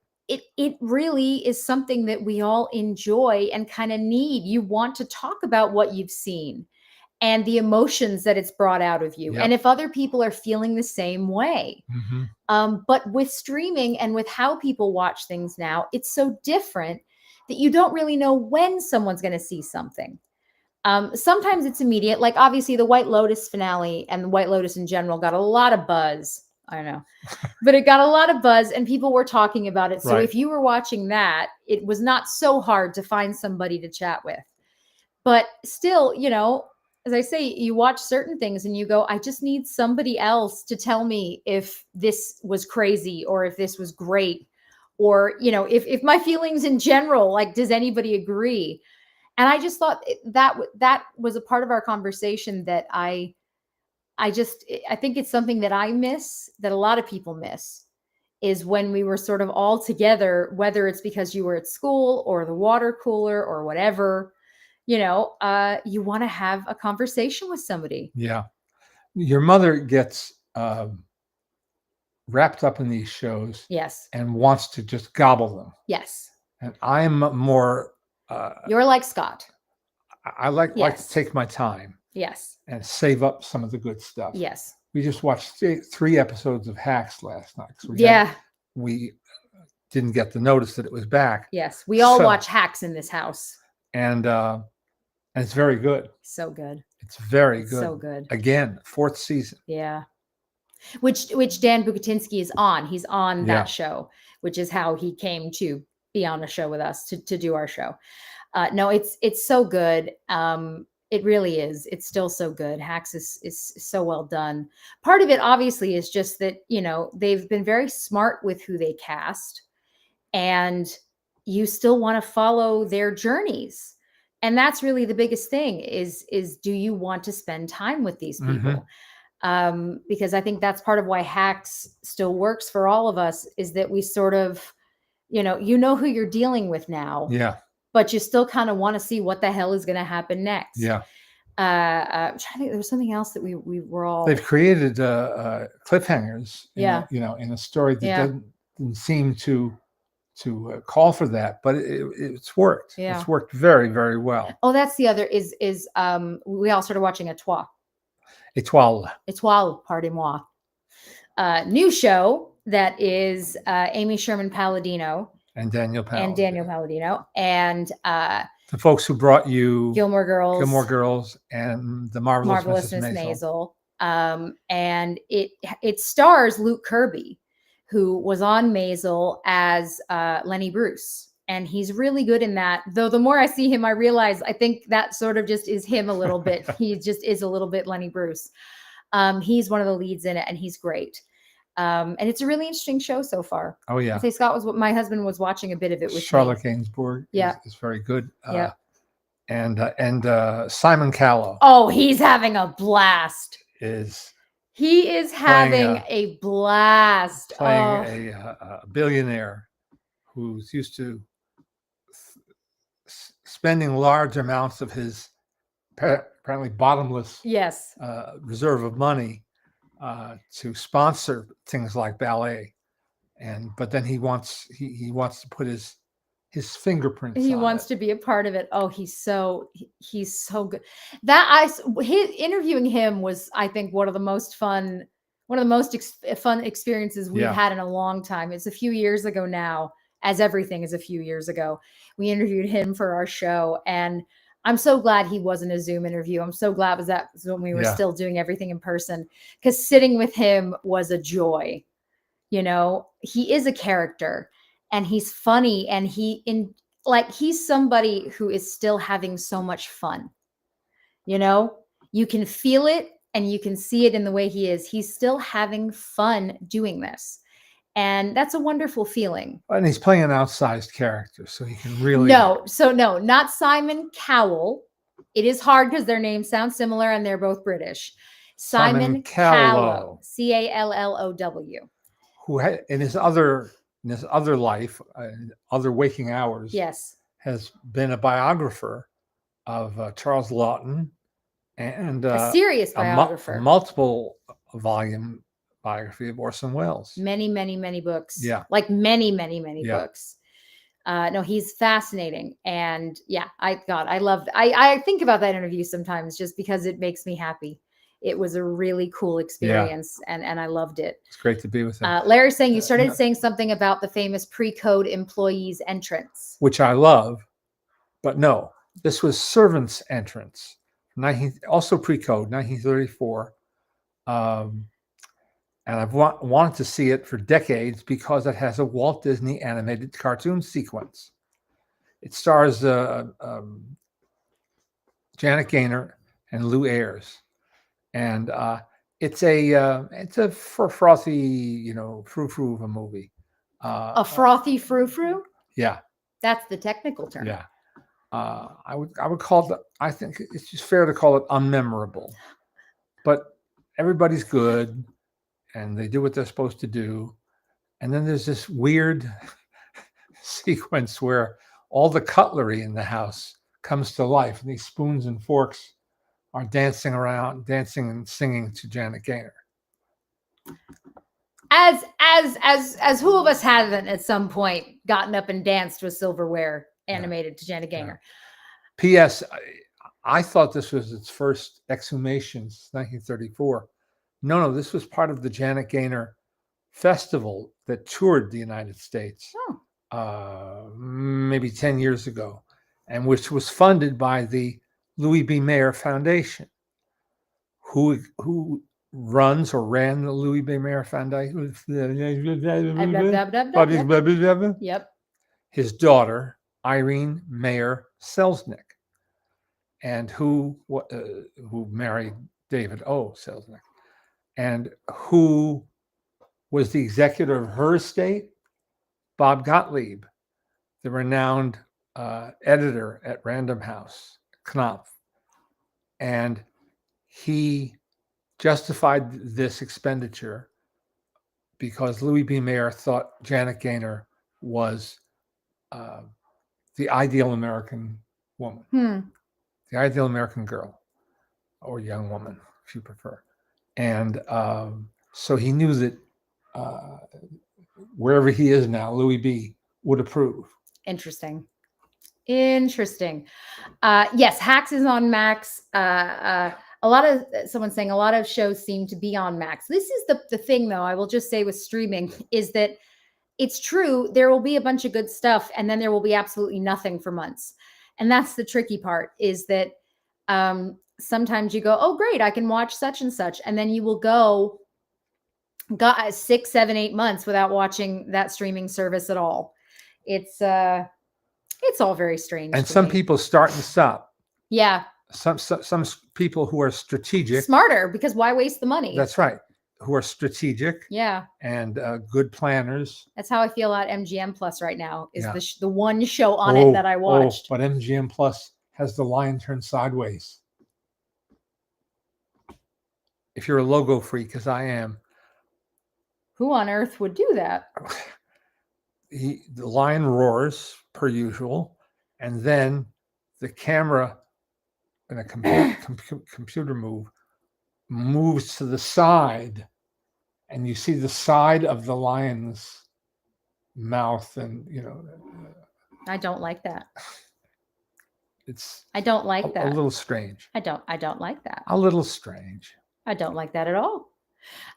[SPEAKER 1] It really is something that we all enjoy and kind of need. You want to talk about what you've seen and the emotions that it's brought out of you.
[SPEAKER 2] Yep.
[SPEAKER 1] And if other people are feeling the same way.
[SPEAKER 2] Mm-hmm.
[SPEAKER 1] But with streaming and with how people watch things now, it's so different that you don't really know when someone's going to see something. Sometimes it's immediate. Like obviously the White Lotus finale and the White Lotus in general got a lot of buzz. I don't know, but it got a lot of buzz and people were talking about it. So
[SPEAKER 2] Right.
[SPEAKER 1] if you were watching that, it was not so hard to find somebody to chat with. But still, as I say, you watch certain things and you go, I just need somebody else to tell me if this was crazy or if this was great or, if my feelings in general, like, does anybody agree? And I just thought that was a part of our conversation that I think it's something that I miss, that a lot of people miss, is when we were sort of all together, whether it's because you were at school or the water cooler or whatever, you want to have a conversation with somebody.
[SPEAKER 2] Yeah. Your mother gets wrapped up in these shows.
[SPEAKER 1] Yes.
[SPEAKER 2] And wants to just gobble them.
[SPEAKER 1] Yes.
[SPEAKER 2] And I'm more...
[SPEAKER 1] You're like Scott.
[SPEAKER 2] I like to take my time.
[SPEAKER 1] Yes.
[SPEAKER 2] And save up some of the good stuff.
[SPEAKER 1] Yes.
[SPEAKER 2] We just watched 3 episodes of Hacks last night. We didn't get the notice that it was back.
[SPEAKER 1] Yes, we all
[SPEAKER 2] So-
[SPEAKER 1] watch Hacks in this house.
[SPEAKER 2] And it's very good.
[SPEAKER 1] So good.
[SPEAKER 2] It's very
[SPEAKER 1] It's
[SPEAKER 2] good.
[SPEAKER 1] so good.
[SPEAKER 2] Again, 4th season.
[SPEAKER 1] Yeah. Which Dan Bukatinsky is on. He's on
[SPEAKER 2] Yeah.
[SPEAKER 1] that show, which is how he came to be on a show with us to do our show. No, it's so good. It really is. It's still so good. Hacks is so well done. Part of it obviously is just that, you know, they've been very smart with who they cast, and you still want to follow their journeys. And that's really the biggest thing is do you want to spend time with these people? Because I think that's part of why Hacks still works for all of us, is that we sort of, you know who you're dealing with now,
[SPEAKER 2] Yeah.
[SPEAKER 1] but you still kind of want to see what the hell is going to happen next.
[SPEAKER 2] Yeah.
[SPEAKER 1] I'm trying to think, there was something else that we were all.
[SPEAKER 2] They've created cliffhangers.
[SPEAKER 1] Yeah.
[SPEAKER 2] In a story that
[SPEAKER 1] Yeah.
[SPEAKER 2] doesn't seem to call for that, but it's worked.
[SPEAKER 1] Yeah.
[SPEAKER 2] It's worked very, very well.
[SPEAKER 1] Oh, that's the other is we all started watching Etoile.
[SPEAKER 2] Etoile.
[SPEAKER 1] Pardon-moi. New show that is Amy Sherman Palladino
[SPEAKER 2] And Daniel
[SPEAKER 1] Palladino and
[SPEAKER 2] the folks who brought you
[SPEAKER 1] Gilmore Girls
[SPEAKER 2] and the Marvelous
[SPEAKER 1] Miss
[SPEAKER 2] Maisel.
[SPEAKER 1] Maisel. And it stars Luke Kirby, who was on Maisel as Lenny Bruce. And he's really good in that. Though the more I see him, I realize I think that sort of just is him a little bit. He just is a little bit Lenny Bruce. He's one of the leads in it, and he's great. And it's a really interesting show so far.
[SPEAKER 2] Oh yeah.
[SPEAKER 1] I say my husband was watching a bit of it with
[SPEAKER 2] Charlotte
[SPEAKER 1] me.
[SPEAKER 2] Gainsbourg.
[SPEAKER 1] Yeah.
[SPEAKER 2] is very good.
[SPEAKER 1] Yeah.
[SPEAKER 2] And Simon Callow.
[SPEAKER 1] Oh, he's having a blast. He is having a blast.
[SPEAKER 2] Playing a billionaire who's used to spending large amounts of his apparently bottomless
[SPEAKER 1] Yes.
[SPEAKER 2] reserve of money to sponsor things like ballet, but then he wants to put his fingerprints.
[SPEAKER 1] He wants to be a part of it. Oh, he's so good. Interviewing him was, I think, one of the most fun experiences we've had in a long time. It's a few years ago now, as everything is a few years ago. We interviewed him for our show, and I'm so glad he wasn't a Zoom interview. I'm so glad that was when we were still doing everything in person, because sitting with him was a joy. You know, he is a character, and he's funny, and he's somebody who is still having so much fun. You know, you can feel it and you can see it in the way he is. He's still having fun doing this. And that's a wonderful feeling.
[SPEAKER 2] And he's playing an outsized character, so he can really...
[SPEAKER 1] No, not Simon Cowell. It is hard because their names sound similar and they're both British. Simon Callow. Callow.
[SPEAKER 2] Who in his other life, other waking hours,
[SPEAKER 1] yes,
[SPEAKER 2] has been a biographer of Charles Laughton, and
[SPEAKER 1] a serious biographer,
[SPEAKER 2] multiple volume biography of Orson Welles.
[SPEAKER 1] Many books.
[SPEAKER 2] Yeah.
[SPEAKER 1] Like many books. No, he's fascinating. And yeah, I loved, I think about that interview sometimes just because it makes me happy. It was a really cool experience, and I loved it.
[SPEAKER 2] It's great to be with him.
[SPEAKER 1] Larry's saying you started saying something about the famous pre-code employees entrance.
[SPEAKER 2] Which I love, but no, this was servants' entrance. Also pre-code, 1934. And I've wanted to see it for decades because it has a Walt Disney animated cartoon sequence. It stars Janet Gaynor and Lou Ayres, and it's a frothy, frou-frou of a movie.
[SPEAKER 1] A frothy frou-frou?
[SPEAKER 2] Yeah,
[SPEAKER 1] that's the technical term.
[SPEAKER 2] Yeah, I would call it. I think it's just fair to call it unmemorable, but everybody's good. And they do what they're supposed to do. And then there's this weird sequence where all the cutlery in the house comes to life. And these spoons and forks are dancing around, dancing and singing to Janet Gaynor.
[SPEAKER 1] As who of us hasn't at some point gotten up and danced with silverware animated to Janet Gaynor?
[SPEAKER 2] Yeah. P.S. I thought this was its first exhumation since 1934. No, this was part of the Janet Gaynor festival that toured the United States.
[SPEAKER 1] Oh.
[SPEAKER 2] maybe 10 years ago, and which was funded by the Louis B. Mayer Foundation, who runs or ran the Louis B. Mayer Foundation.
[SPEAKER 1] Yep.
[SPEAKER 2] His daughter, Irene Mayer Selznick, and who married David O. Selznick, and who was the executor of her estate, Bob Gottlieb, the renowned editor at Random House, Knopf. And he justified this expenditure because Louis B. Mayer thought Janet Gaynor was the ideal American woman, the ideal American girl, or young woman, if you prefer. And so he knew that wherever he is now, Louis B. would approve.
[SPEAKER 1] Interesting. Yes, Hacks is on Max. Someone's saying a lot of shows seem to be on Max. This is the thing, though, I will just say with streaming, is that it's true. There will be a bunch of good stuff, and then there will be absolutely nothing for months. And that's the tricky part, is that sometimes you go, oh, great, I can watch such and such. And then you will go 6, 7, 8 months without watching that streaming service at all. It's all very strange.
[SPEAKER 2] And some people start and stop.
[SPEAKER 1] Yeah.
[SPEAKER 2] Some people who are strategic.
[SPEAKER 1] Smarter, because why waste the money?
[SPEAKER 2] That's right. Who are strategic.
[SPEAKER 1] Yeah.
[SPEAKER 2] And good planners.
[SPEAKER 1] That's how I feel about MGM Plus right now, is the one show on it that I watched.
[SPEAKER 2] But MGM Plus has The Lion Turned Sideways. If you're a logo freak, as I am.
[SPEAKER 1] Who on earth would do that?
[SPEAKER 2] The lion roars per usual, and then the camera in a computer moves to the side, and you see the side of the lion's mouth, and
[SPEAKER 1] I don't like that.
[SPEAKER 2] I
[SPEAKER 1] don't like that.
[SPEAKER 2] A little strange.
[SPEAKER 1] I don't like that.
[SPEAKER 2] A little strange.
[SPEAKER 1] I don't like that at all.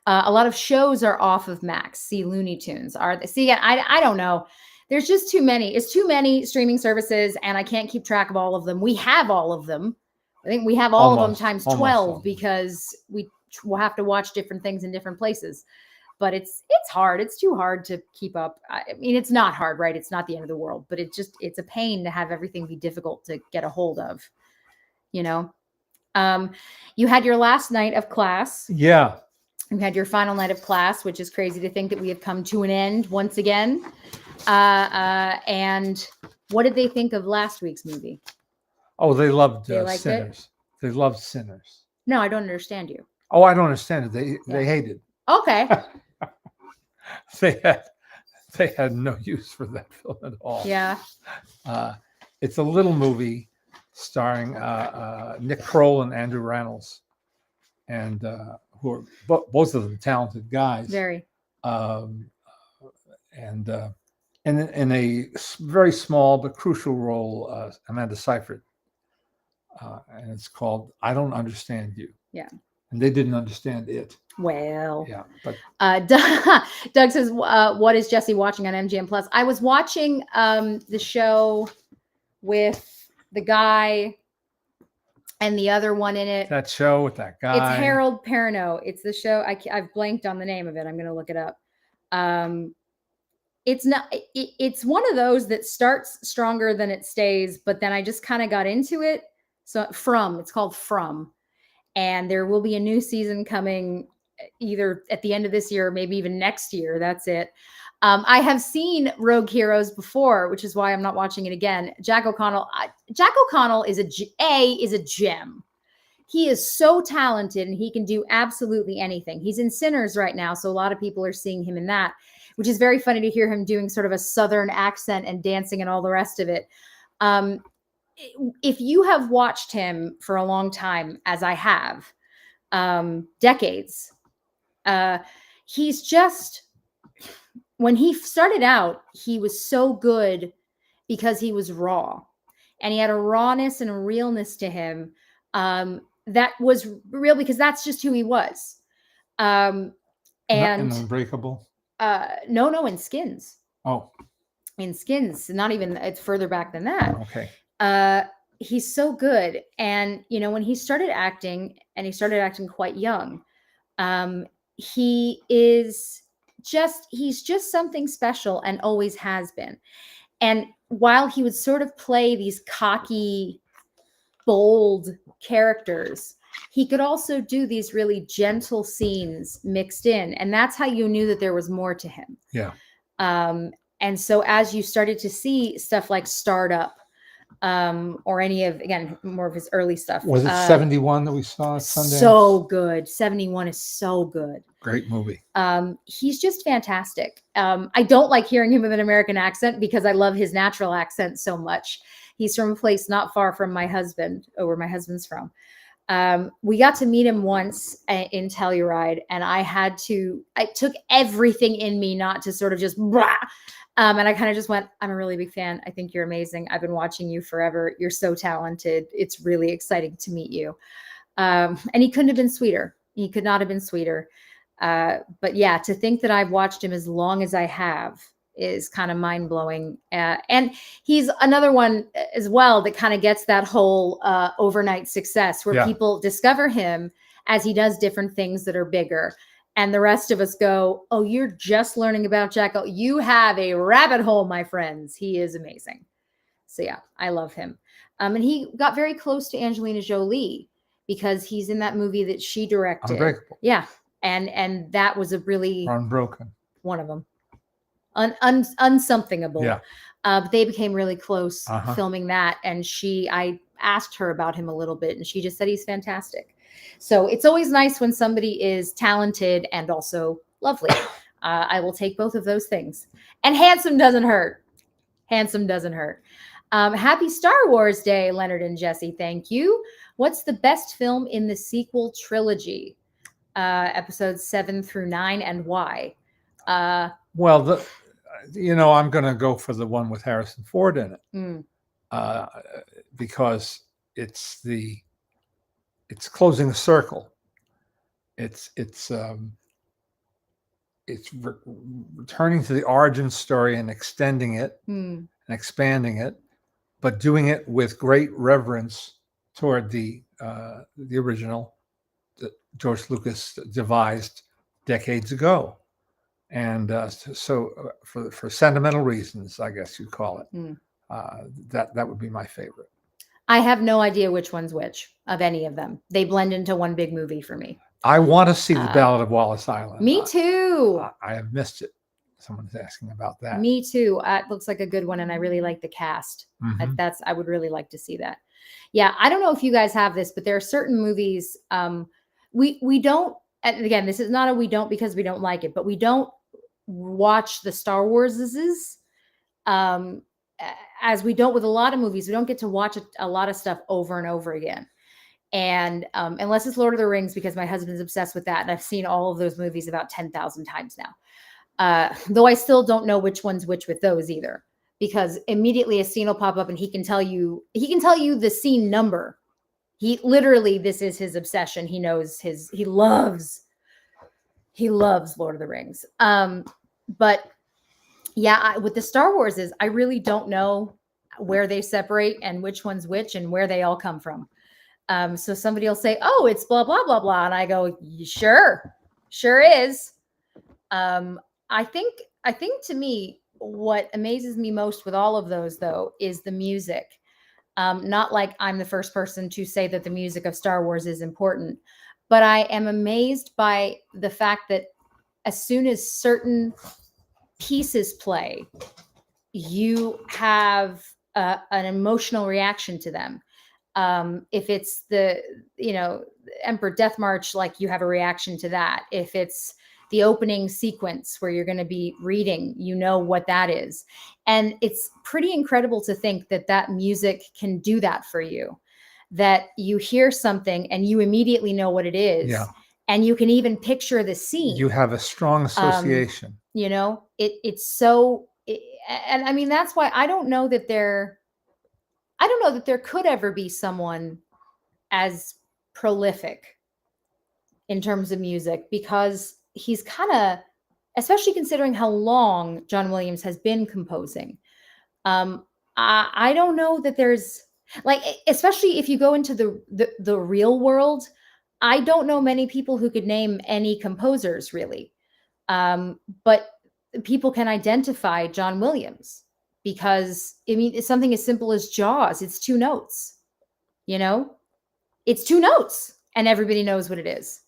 [SPEAKER 1] A lot of shows are off of Max. See, Looney Tunes are. See, I don't know. There's just too many. It's too many streaming services, and I can't keep track of all of them. We have all of them. I think we have all of them times 12 because we will have to watch different things in different places. But it's hard. It's too hard to keep up. I mean, it's not hard, right? It's not the end of the world, but it's a pain to have everything be difficult to get a hold of. You had your last night of class.
[SPEAKER 2] Yeah.
[SPEAKER 1] You had your final night of class, which is crazy to think that we have come to an end once again. And what did they think of last week's movie?
[SPEAKER 2] Oh, they loved
[SPEAKER 1] Sinners.
[SPEAKER 2] It? They loved Sinners.
[SPEAKER 1] No, I don't understand you.
[SPEAKER 2] Oh, I don't understand it. They hated.
[SPEAKER 1] Okay.
[SPEAKER 2] They had no use for that film at all.
[SPEAKER 1] Yeah.
[SPEAKER 2] It's a little movie starring Nick Kroll and Andrew Rannells, and who are both of them talented guys.
[SPEAKER 1] Very.
[SPEAKER 2] And in a very small but crucial role, Amanda Seyfried. And it's called I Don't Understand You.
[SPEAKER 1] Yeah.
[SPEAKER 2] And they didn't understand it.
[SPEAKER 1] Well.
[SPEAKER 2] Yeah. But
[SPEAKER 1] Doug says, what is Jesse watching on MGM Plus? I was watching the show with the guy and the other one in it.
[SPEAKER 2] That show with that guy.
[SPEAKER 1] It's Harold Perrineau. It's the show. I've blanked on the name of it. I'm going to look it up. It's not. It's one of those that starts stronger than it stays, but then I just kind of got into it. So it's called From, and there will be a new season coming either at the end of this year or maybe even next year. That's it. I have seen Rogue Heroes before, which is why I'm not watching it again. Jack O'Connell is a gem. He is so talented and he can do absolutely anything. He's in Sinners right now, so a lot of people are seeing him in that, which is very funny to hear him doing sort of a Southern accent and dancing and all the rest of it. If you have watched him for a long time, as I have, decades, he's just... When he started out, he was so good because he was raw, and he had a rawness and a realness to him that was real because that's just who he was. And
[SPEAKER 2] Unbreakable.
[SPEAKER 1] No, in Skins.
[SPEAKER 2] Oh,
[SPEAKER 1] in Skins. Not even, it's further back than that.
[SPEAKER 2] Okay.
[SPEAKER 1] Uh, he's so good. And, you know, when he started acting, and he started acting quite young, um, he is he's just something special and always has been. And while he would sort of play these cocky, bold characters, he could also do these really gentle scenes mixed in. And that's how you knew that there was more to him.
[SPEAKER 2] Yeah.
[SPEAKER 1] Um, and so as you started to see stuff like Startup, or any of, again, more of his early stuff.
[SPEAKER 2] Was it 71 that we saw at Sundance?
[SPEAKER 1] So good. 71 is so good.
[SPEAKER 2] Great movie.
[SPEAKER 1] He's just fantastic. I don't like hearing him with an American accent because I love his natural accent so much. He's from a place not far from my husband, or where my husband's from. We got to meet him once in Telluride, and I took everything in me not to sort of just blah. And I kind of just went, I'm a really big fan. I think you're amazing. I've been watching you forever. You're so talented. It's really exciting to meet you. And he couldn't have been sweeter. He could not have been sweeter. But yeah, to think that I've watched him as long as I have is kind of mind blowing. And he's another one as well that kind of gets that whole overnight success where people discover him as he does different things that are bigger. And the rest of us go, oh, you're just learning about Jekyll. You have a rabbit hole, my friends. He is amazing. So yeah, I love him. And he got very close to Angelina Jolie because he's in that movie that she directed.
[SPEAKER 2] Unbreakable.
[SPEAKER 1] Yeah. And that was a really
[SPEAKER 2] Unbroken.
[SPEAKER 1] One of them. Unsomethingable.
[SPEAKER 2] Yeah.
[SPEAKER 1] But they became really close filming that. And I asked her about him a little bit, and she just said he's fantastic. So it's always nice when somebody is talented and also lovely. I will take both of those things. And handsome doesn't hurt. Handsome doesn't hurt. Happy Star Wars Day, Leonard and Jesse. Thank you. What's the best film in the sequel trilogy? Episodes 7 through 9, and why?
[SPEAKER 2] Well, I'm going to go for the one with Harrison Ford in it, because it's closing the circle. It's returning to the origin story and extending it and expanding it, but doing it with great reverence toward the original that George Lucas devised decades ago. And so for sentimental reasons, I guess you'd call it, that would be my favorite.
[SPEAKER 1] I have no idea which one's which of any of them. They blend into one big movie for me.
[SPEAKER 2] I want to see the Ballad of Wallace Island.
[SPEAKER 1] Me too.
[SPEAKER 2] I have missed it. Someone's asking about that.
[SPEAKER 1] Me too. It looks like a good one, and I really like the cast. I would really like to see that. Yeah, I don't know if you guys have this, but there are certain movies we don't. And again, this is not a we don't because we don't like it, but we don't watch the Star Warses as we don't with a lot of movies. We don't get to watch a lot of stuff over and over again. And unless it's Lord of the Rings, because my husband's obsessed with that. And I've seen all of those movies about 10,000 times now. Though I still don't know which one's which with those either, because immediately a scene will pop up and he can tell you the scene number. He literally, this is his obsession. He knows he loves Lord of the Rings. But yeah, with the Star Wars I really don't know where they separate and which one's which and where they all come from. So somebody will say, oh, it's blah, blah, blah, blah. And I go, sure is. I think to me, what amazes me most with all of those though, is the music. Not like I'm the first person to say that the music of Star Wars is important, but I am amazed by the fact that as soon as certain pieces play, you have an emotional reaction to them. If it's the Emperor Death March, like you have a reaction to that. If it's the opening sequence where you're going to be reading, what that is. And it's pretty incredible to think that music can do that for you, that you hear something and you immediately know what it is.
[SPEAKER 2] Yeah.
[SPEAKER 1] And you can even picture the scene.
[SPEAKER 2] You have a strong association.
[SPEAKER 1] It's so, and I mean, that's why I don't know that there could ever be someone as prolific in terms of music, because he's kind of, especially considering how long John Williams has been composing. I don't know that there's like, especially if you go into the real world, I don't know many people who could name any composers really. But people can identify John Williams because I mean, it's something as simple as Jaws. It's two notes, you know, it's two notes, and everybody knows what it is.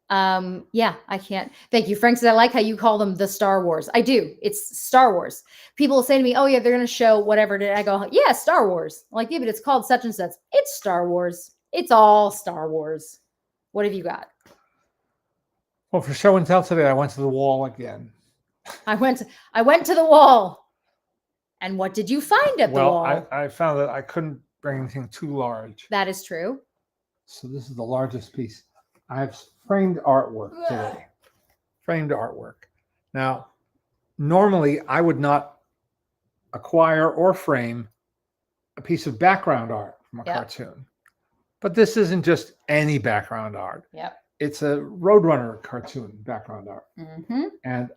[SPEAKER 1] Yeah, I can't. Thank you. Frank says, I like how you call them the Star Wars. I do. It's Star Wars. People will say to me, oh, yeah, they're going to show whatever. And I go, yeah, Star Wars. I'm like, yeah, but it's called such and such. It's Star Wars. It's all Star Wars. What have you got?
[SPEAKER 2] Well, for show and tell today, I went to the wall again.
[SPEAKER 1] I went to the wall. And what did you find at the
[SPEAKER 2] Well,
[SPEAKER 1] wall?
[SPEAKER 2] I found that I couldn't bring anything too large.
[SPEAKER 1] That is true.
[SPEAKER 2] So this is the largest piece. I have framed artwork today. Framed artwork. Now, normally I would not acquire or frame a piece of background art from a cartoon. But this isn't just any background art.
[SPEAKER 1] Yep.
[SPEAKER 2] It's a Roadrunner cartoon background art.
[SPEAKER 1] Mm-hmm.
[SPEAKER 2] And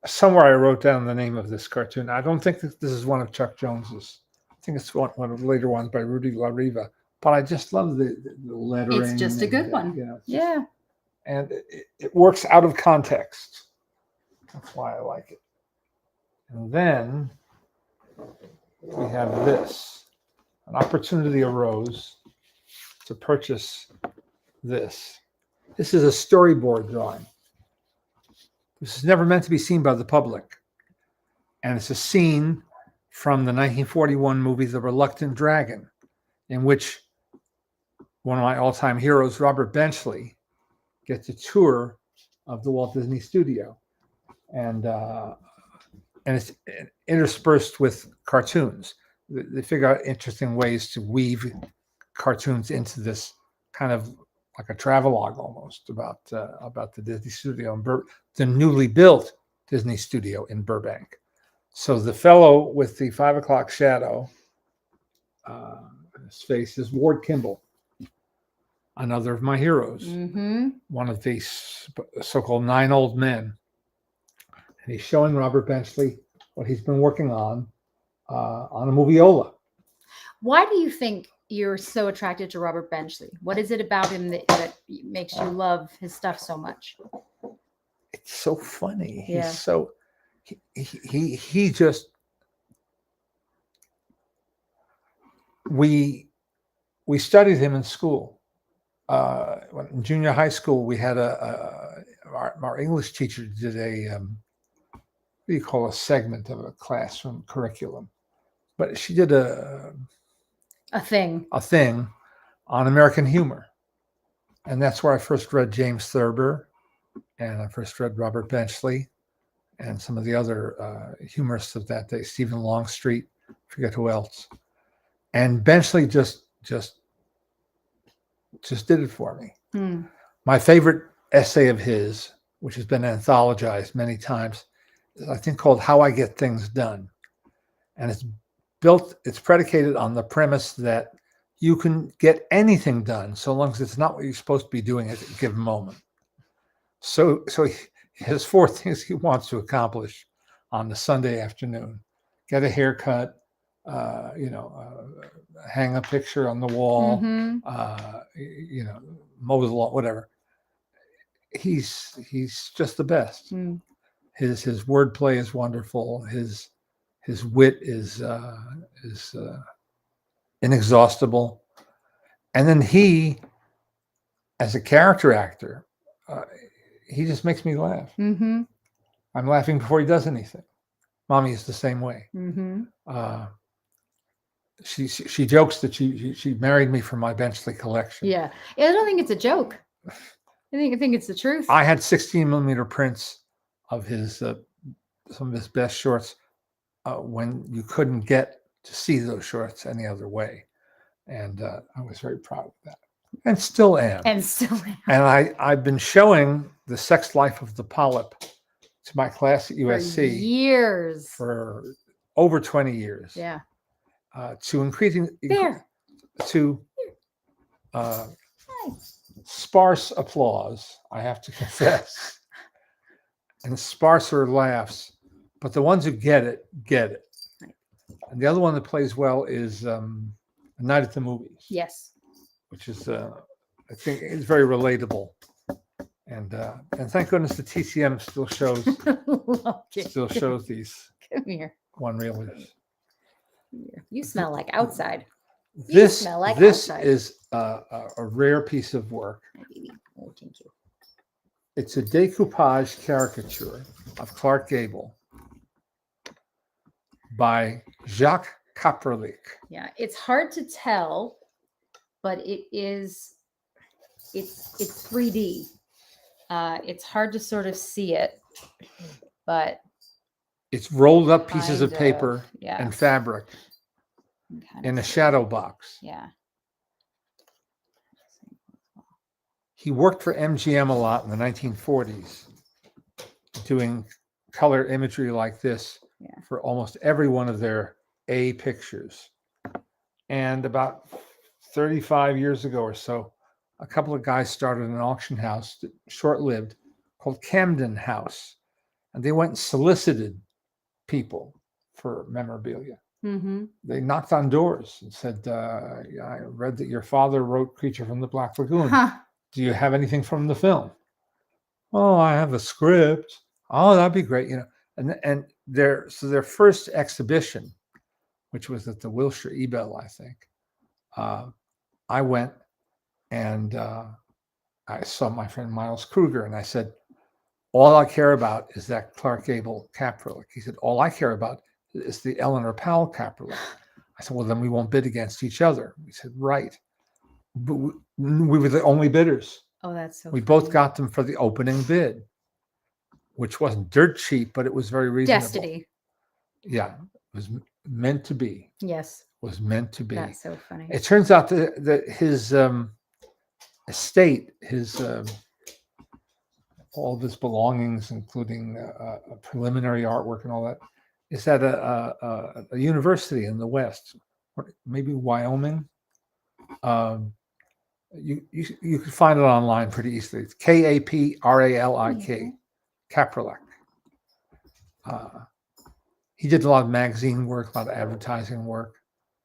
[SPEAKER 2] somewhere I wrote down the name of this cartoon. I don't think that this is one of Chuck Jones's. I think it's one of the later ones by Rudy La Riva. But I just love the lettering.
[SPEAKER 1] It's just a good one.
[SPEAKER 2] You know,
[SPEAKER 1] yeah.
[SPEAKER 2] And it works out of context. That's why I like it. And then we have this. An opportunity arose to purchase this. This is a storyboard drawing. This is never meant to be seen by the public. And it's a scene from the 1941 movie The Reluctant Dragon, in which one of my all-time heroes, Robert Benchley, gets a tour of the Walt Disney Studio. And it's interspersed with cartoons. They figure out interesting ways to weave cartoons into this kind of like a travelogue almost about the Disney Studio and the newly built Disney Studio in Burbank. So the fellow with the 5 o'clock shadow, his face is Ward Kimball, another of my heroes, one of these so-called 9 old men. And he's showing Robert Benchley what he's been working on a moviola.
[SPEAKER 1] Why do you think you're so attracted to Robert Benchley? What is it about him that makes you love his stuff so much?
[SPEAKER 2] It's so funny.
[SPEAKER 1] Yeah.
[SPEAKER 2] He's so he just we studied him in school. In junior high school, we had our English teacher did what do you call a segment of a classroom curriculum? But she did a thing on American humor. And that's where I first read James Thurber, and I first read Robert Benchley and some of the other humorists of that day, Stephen Longstreet, forget who else. And Benchley just did it for me. My favorite essay of his, which has been anthologized many times, is I think called How I Get Things Done. And it's predicated on the premise that you can get anything done so long as it's not what you're supposed to be doing at a given moment. So he has 4 things he wants to accomplish on the Sunday afternoon: get a haircut, hang a picture on the wall, mow the lawn, whatever. He's just the best. His wordplay is wonderful. His wit is inexhaustible. And then he, as a character actor, he just makes me laugh. I'm laughing before he does anything. Mommy is the same way. She jokes that she married me for my Benchley collection.
[SPEAKER 1] Yeah, I don't think it's a joke. I think it's the truth.
[SPEAKER 2] I had 16 millimeter prints of his some of his best shorts when you couldn't get to see those shorts any other way, and I was very proud of that, and still am. And I've been showing The Sex Life of the Polyp to my class at USC for over 20 years.
[SPEAKER 1] Yeah.
[SPEAKER 2] To increasing sparse applause, I have to confess, and sparser laughs but the ones who get it, get it.
[SPEAKER 1] Right.
[SPEAKER 2] And the other one that plays well is A Night at the Movies,
[SPEAKER 1] Yes.
[SPEAKER 2] which is, I think, is very relatable. And thank goodness the TCM still shows
[SPEAKER 1] Okay.
[SPEAKER 2] these
[SPEAKER 1] Come here.
[SPEAKER 2] one reelers.
[SPEAKER 1] Come here. You smell like outside. You
[SPEAKER 2] This
[SPEAKER 1] smell like
[SPEAKER 2] this
[SPEAKER 1] outside.
[SPEAKER 2] is a rare piece of work.
[SPEAKER 1] Hi, baby. Oh, thank you.
[SPEAKER 2] It's a decoupage caricature of Clark Gable by Jacques Kapralik.
[SPEAKER 1] Yeah, it's hard to tell, but it's 3D. It's hard to sort of see it, but
[SPEAKER 2] It's rolled up pieces of
[SPEAKER 1] kind
[SPEAKER 2] paper
[SPEAKER 1] yeah,
[SPEAKER 2] and fabric
[SPEAKER 1] you can kind
[SPEAKER 2] in
[SPEAKER 1] of
[SPEAKER 2] a
[SPEAKER 1] see
[SPEAKER 2] shadow
[SPEAKER 1] it.
[SPEAKER 2] box.
[SPEAKER 1] Yeah.
[SPEAKER 2] He worked for MGM a lot in the 1940s, doing color imagery like this
[SPEAKER 1] Yeah.
[SPEAKER 2] for almost every one of their A pictures. And about 35 years ago or so, a couple of guys started an auction house, short-lived, called Camden House. And they went and solicited people for memorabilia.
[SPEAKER 1] Mm-hmm.
[SPEAKER 2] They knocked on doors and said, I read that your father wrote Creature from the Black Lagoon.
[SPEAKER 1] Huh.
[SPEAKER 2] Do you have anything from the film? Oh, I have a script. Oh, that'd be great. And their first exhibition, which was at the Wilshire Ebell, I think, I went and I saw my friend Miles Kruger, and I said, all I care about is that Clark Gable Kapralik. He said, all I care about is the Eleanor Powell Kapralik. I said, well, then we won't bid against each other. He said, right. But we were the only bidders.
[SPEAKER 1] Oh, that's so
[SPEAKER 2] We
[SPEAKER 1] funny.
[SPEAKER 2] both got them for the opening bid, which wasn't dirt cheap, but it was very reasonable.
[SPEAKER 1] Destiny.
[SPEAKER 2] Yeah, it was meant to be.
[SPEAKER 1] Yes.
[SPEAKER 2] It was meant to be.
[SPEAKER 1] That's so funny.
[SPEAKER 2] It turns out that his estate, all of his belongings, including preliminary artwork and all that, is at a university in the West, maybe Wyoming. You can find it online pretty easily. It's Kapralik, Kapralik. He did a lot of magazine work, a lot of advertising work.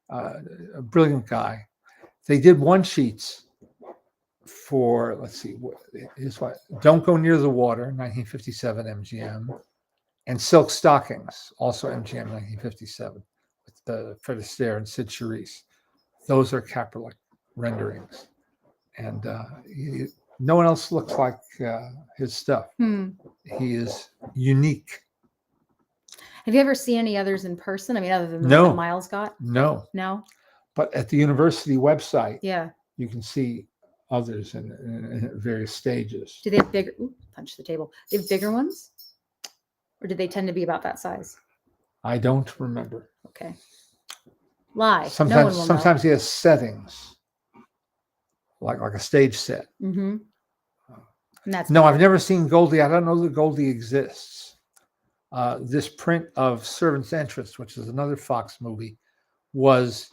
[SPEAKER 2] A brilliant guy. They did one sheets for, let's see, here's what: Don't Go Near the Water, 1957 MGM, and Silk Stockings, also MGM 1957, with Fred Astaire and Sid Charisse. Those are Kapralik renderings. And no one else looks like his stuff. He is unique.
[SPEAKER 1] Have you ever seen any others in person? I mean, other than the
[SPEAKER 2] No.
[SPEAKER 1] one that Miles got?
[SPEAKER 2] No. But at the university website,
[SPEAKER 1] Yeah.
[SPEAKER 2] you can see others in various stages.
[SPEAKER 1] Do they have bigger? Ooh, punch the table. They have bigger ones, or do they tend to be about that size?
[SPEAKER 2] I don't remember.
[SPEAKER 1] Okay. Lie.
[SPEAKER 2] Sometimes,
[SPEAKER 1] no one will
[SPEAKER 2] sometimes he has settings, like a stage set.
[SPEAKER 1] Mm-hmm. And that's
[SPEAKER 2] No, I've never seen Goldie. I don't know that Goldie exists. This print of Servant's Interest, which is another Fox movie, was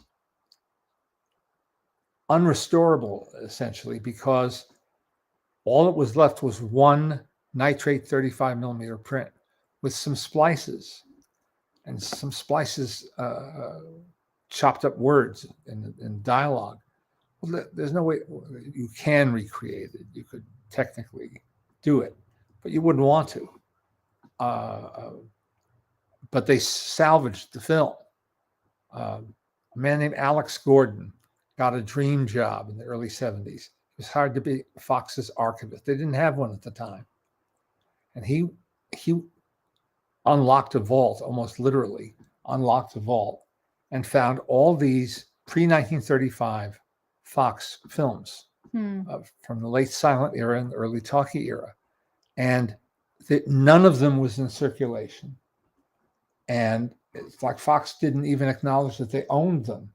[SPEAKER 2] unrestorable, essentially, because all that was left was one nitrate 35 millimeter print with some splices, and some splices chopped up words and dialogue. Well, there's no way you can recreate it. You could technically do it, but you wouldn't want to. But they salvaged the film. A man named Alex Gordon got a dream job in the early 70s. It was hard to be Fox's archivist. They didn't have one at the time. And he unlocked a vault, almost literally unlocked a vault, and found all these pre-1935 Fox films from the late silent era and the early talkie era. And none of them was in circulation. And it's like Fox didn't even acknowledge that they owned them.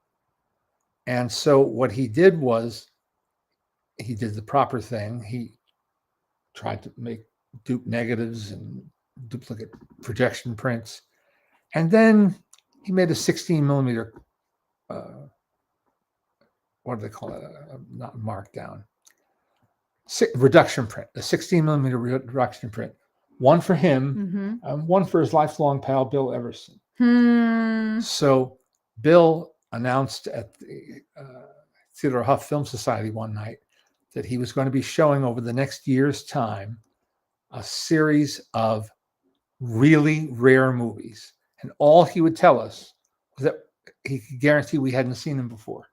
[SPEAKER 2] And so what he did was he did the proper thing. He tried to make dupe negatives and duplicate projection prints. And then he made a 16 millimeter, what do they call it? Not markdown. Reduction print, a 16 millimeter reduction print one for him, one for his lifelong pal, Bill Everson. So Bill announced at the Theodore Huff Film Society one night that he was going to be showing over the next year's time a series of really rare movies. And all he would tell us was that he could guarantee we hadn't seen them before.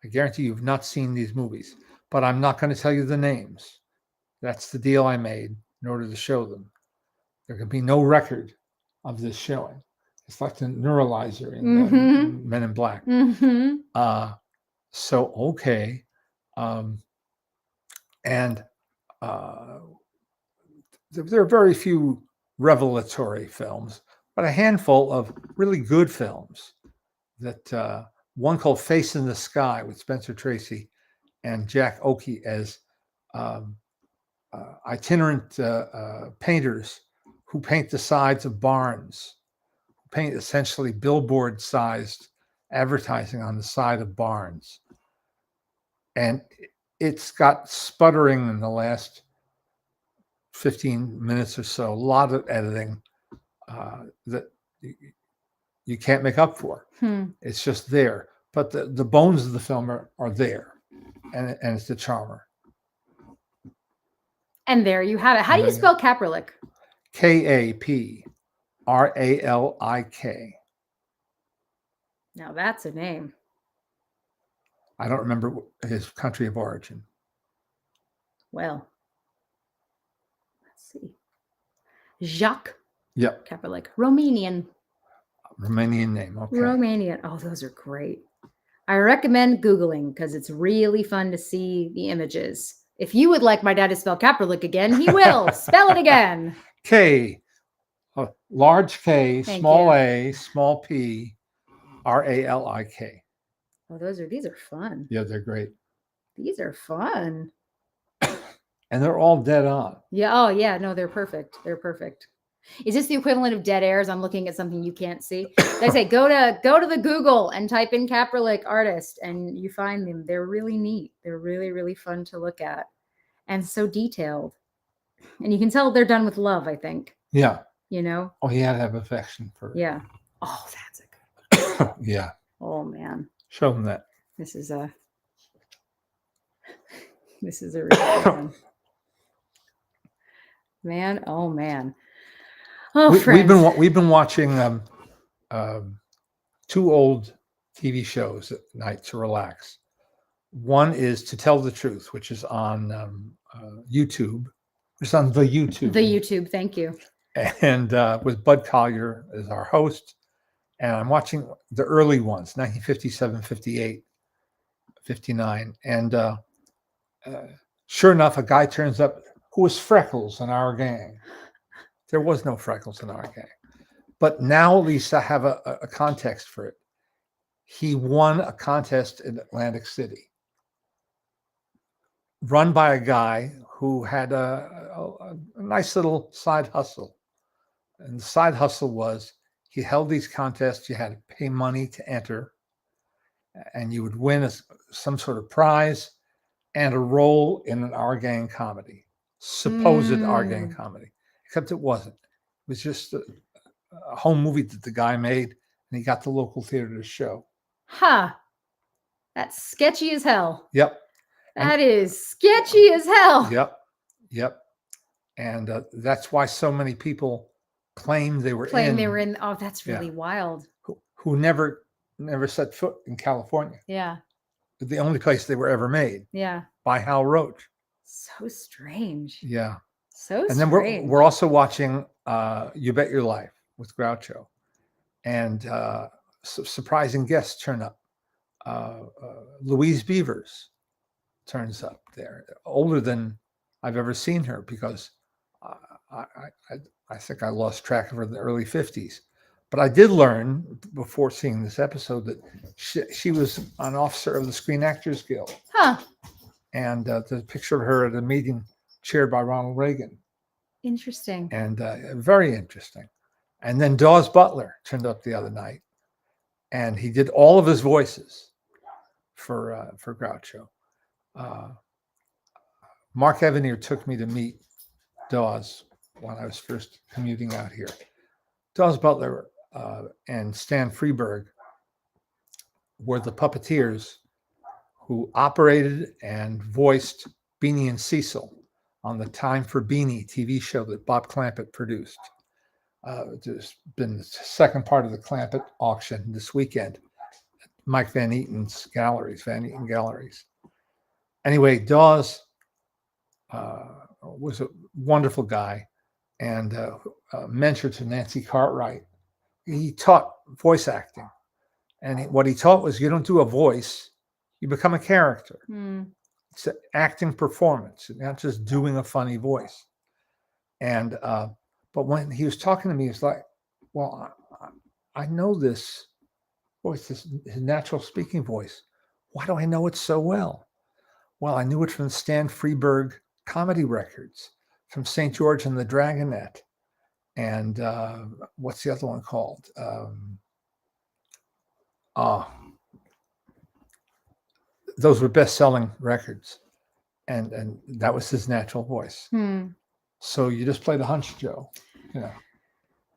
[SPEAKER 2] I guarantee you've not seen these movies, but I'm not going to tell you the names. That's the deal I made in order to show them. There can be no record of this showing. It's like the neuralizer in Men in Black. So, okay. And there are very few revelatory films, but a handful of really good films. That one called Face in the Sky with Spencer Tracy and Jack Oakey as itinerant painters who paint the sides of barns, who paint essentially billboard-sized advertising on the side of barns. And it's got sputtering in the last 15 minutes or so, a lot of editing that you can't make up for. It's just there. But the bones of the film are there. And it's the charmer.
[SPEAKER 1] And there you have it. How do you spell Kapralik?
[SPEAKER 2] Kapralik.
[SPEAKER 1] Now that's a name.
[SPEAKER 2] I don't remember his country of origin.
[SPEAKER 1] Well, let's see. Jacques Kapralik. Romanian name. Okay. Romanian. Oh, those are great. I recommend Googling because it's really fun to see the images. If you would like my dad to spell Kapralik again, he will. Spell it again.
[SPEAKER 2] K, large K, small a, small p, Ralik.
[SPEAKER 1] Oh, these are fun.
[SPEAKER 2] Yeah, they're great.
[SPEAKER 1] These are fun.
[SPEAKER 2] And they're all dead on.
[SPEAKER 1] Yeah. Oh, yeah. No, they're perfect. They're perfect. Is this the equivalent of dead airs? I'm looking at something you can't see. They say go to the Google and type in Kapralik artist, and you find them. They're really neat. They're really, really fun to look at, and so detailed. And you can tell they're done with love, I think.
[SPEAKER 2] Yeah.
[SPEAKER 1] You know.
[SPEAKER 2] Oh, he had to have affection for.
[SPEAKER 1] Yeah. Oh, that's a good one.
[SPEAKER 2] Yeah.
[SPEAKER 1] Oh man.
[SPEAKER 2] Show them that.
[SPEAKER 1] This is a really good one. Man, oh man. Oh,
[SPEAKER 2] we've been watching two old TV shows at night to relax. One is To Tell the Truth, which is on YouTube. It's on the YouTube.
[SPEAKER 1] The YouTube, thank you.
[SPEAKER 2] And with Bud Collier as our host. And I'm watching the early ones, 1957, 58, 59. And sure enough, a guy turns up who was Freckles in our gang. There was no Freckles in our gang. But now at least I have a context for it. He won a contest in Atlantic City run by a guy who had a nice little side hustle. And the side hustle was he held these contests. You had to pay money to enter, and you would win some sort of prize and a role in an Our Gang comedy, supposed Our Gang comedy, except it wasn't. It was just a home movie that the guy made, and he got the local theater to show.
[SPEAKER 1] Huh. That's sketchy as hell.
[SPEAKER 2] Yep.
[SPEAKER 1] That is sketchy as hell.
[SPEAKER 2] Yep. And that's why so many people claim they were in.
[SPEAKER 1] Oh, that's really wild.
[SPEAKER 2] Who never set foot in California.
[SPEAKER 1] Yeah.
[SPEAKER 2] The only place they were ever made.
[SPEAKER 1] Yeah.
[SPEAKER 2] By Hal Roach.
[SPEAKER 1] So strange.
[SPEAKER 2] Yeah.
[SPEAKER 1] So
[SPEAKER 2] and then we're also watching You Bet Your Life with Groucho. And surprising guests turn up. Louise Beavers turns up there, older than I've ever seen her, because I think I lost track of her in the early 50s. But I did learn before seeing this episode that she was an officer of the Screen Actors Guild.
[SPEAKER 1] Huh.
[SPEAKER 2] And there's a picture of her at a meeting chaired by Ronald Reagan.
[SPEAKER 1] Interesting.
[SPEAKER 2] And very interesting. And then Dawes Butler turned up the other night, and he did all of his voices for Groucho. Mark Evanier took me to meet Dawes when I was first commuting out here. Dawes Butler and Stan Freberg were the puppeteers who operated and voiced Beanie and Cecil on the Time for Beanie TV show that Bob Clampett produced. There's been the second part of the Clampett auction this weekend. Mike Van Eaton's galleries, Van Eaton Galleries. Anyway, Dawes was a wonderful guy and mentor to Nancy Cartwright. He taught voice acting. And what he taught was you don't do a voice, you become a character. It's an acting performance, not just doing a funny voice. And but when he was talking to me, it's like, well, I know this voice, his natural speaking voice. Why do I know it so well? Well, I knew it from the Stan Freberg comedy records, from St. George and the Dragonette. And what's the other one called? Those were best-selling records. And that was his natural voice. So you just played a hunch, Joe. You know.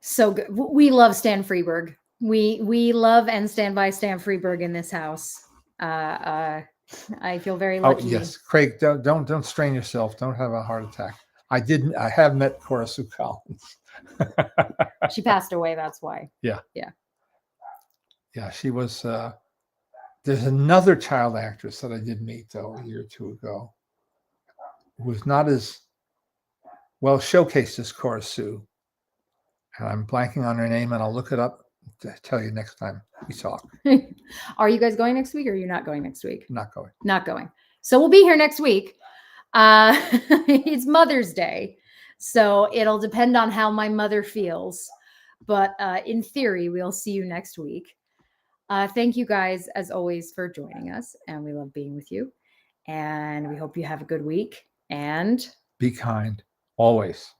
[SPEAKER 1] So good. We love Stan Freberg. We love and stand by Stan Freberg in this house. I feel very lucky.
[SPEAKER 2] Oh yes, Craig, don't strain yourself. Don't have a heart attack. I have met Cora Sue Collins.
[SPEAKER 1] She passed away. That's why.
[SPEAKER 2] Yeah.
[SPEAKER 1] Yeah.
[SPEAKER 2] Yeah, she was. There's another child actress that I did meet though a year or two ago, who was not as well showcased as Cora Sue, and I'm blanking on her name, and I'll look it up to tell you next time we talk.
[SPEAKER 1] Are you guys going next week, or are you not going next week?
[SPEAKER 2] Not going.
[SPEAKER 1] Not going. So we'll be here next week. It's Mother's Day, so it'll depend on how my mother feels. But in theory, we'll see you next week. Thank you guys, as always, for joining us, and we love being with you. And we hope you have a good week. And
[SPEAKER 2] be kind, always.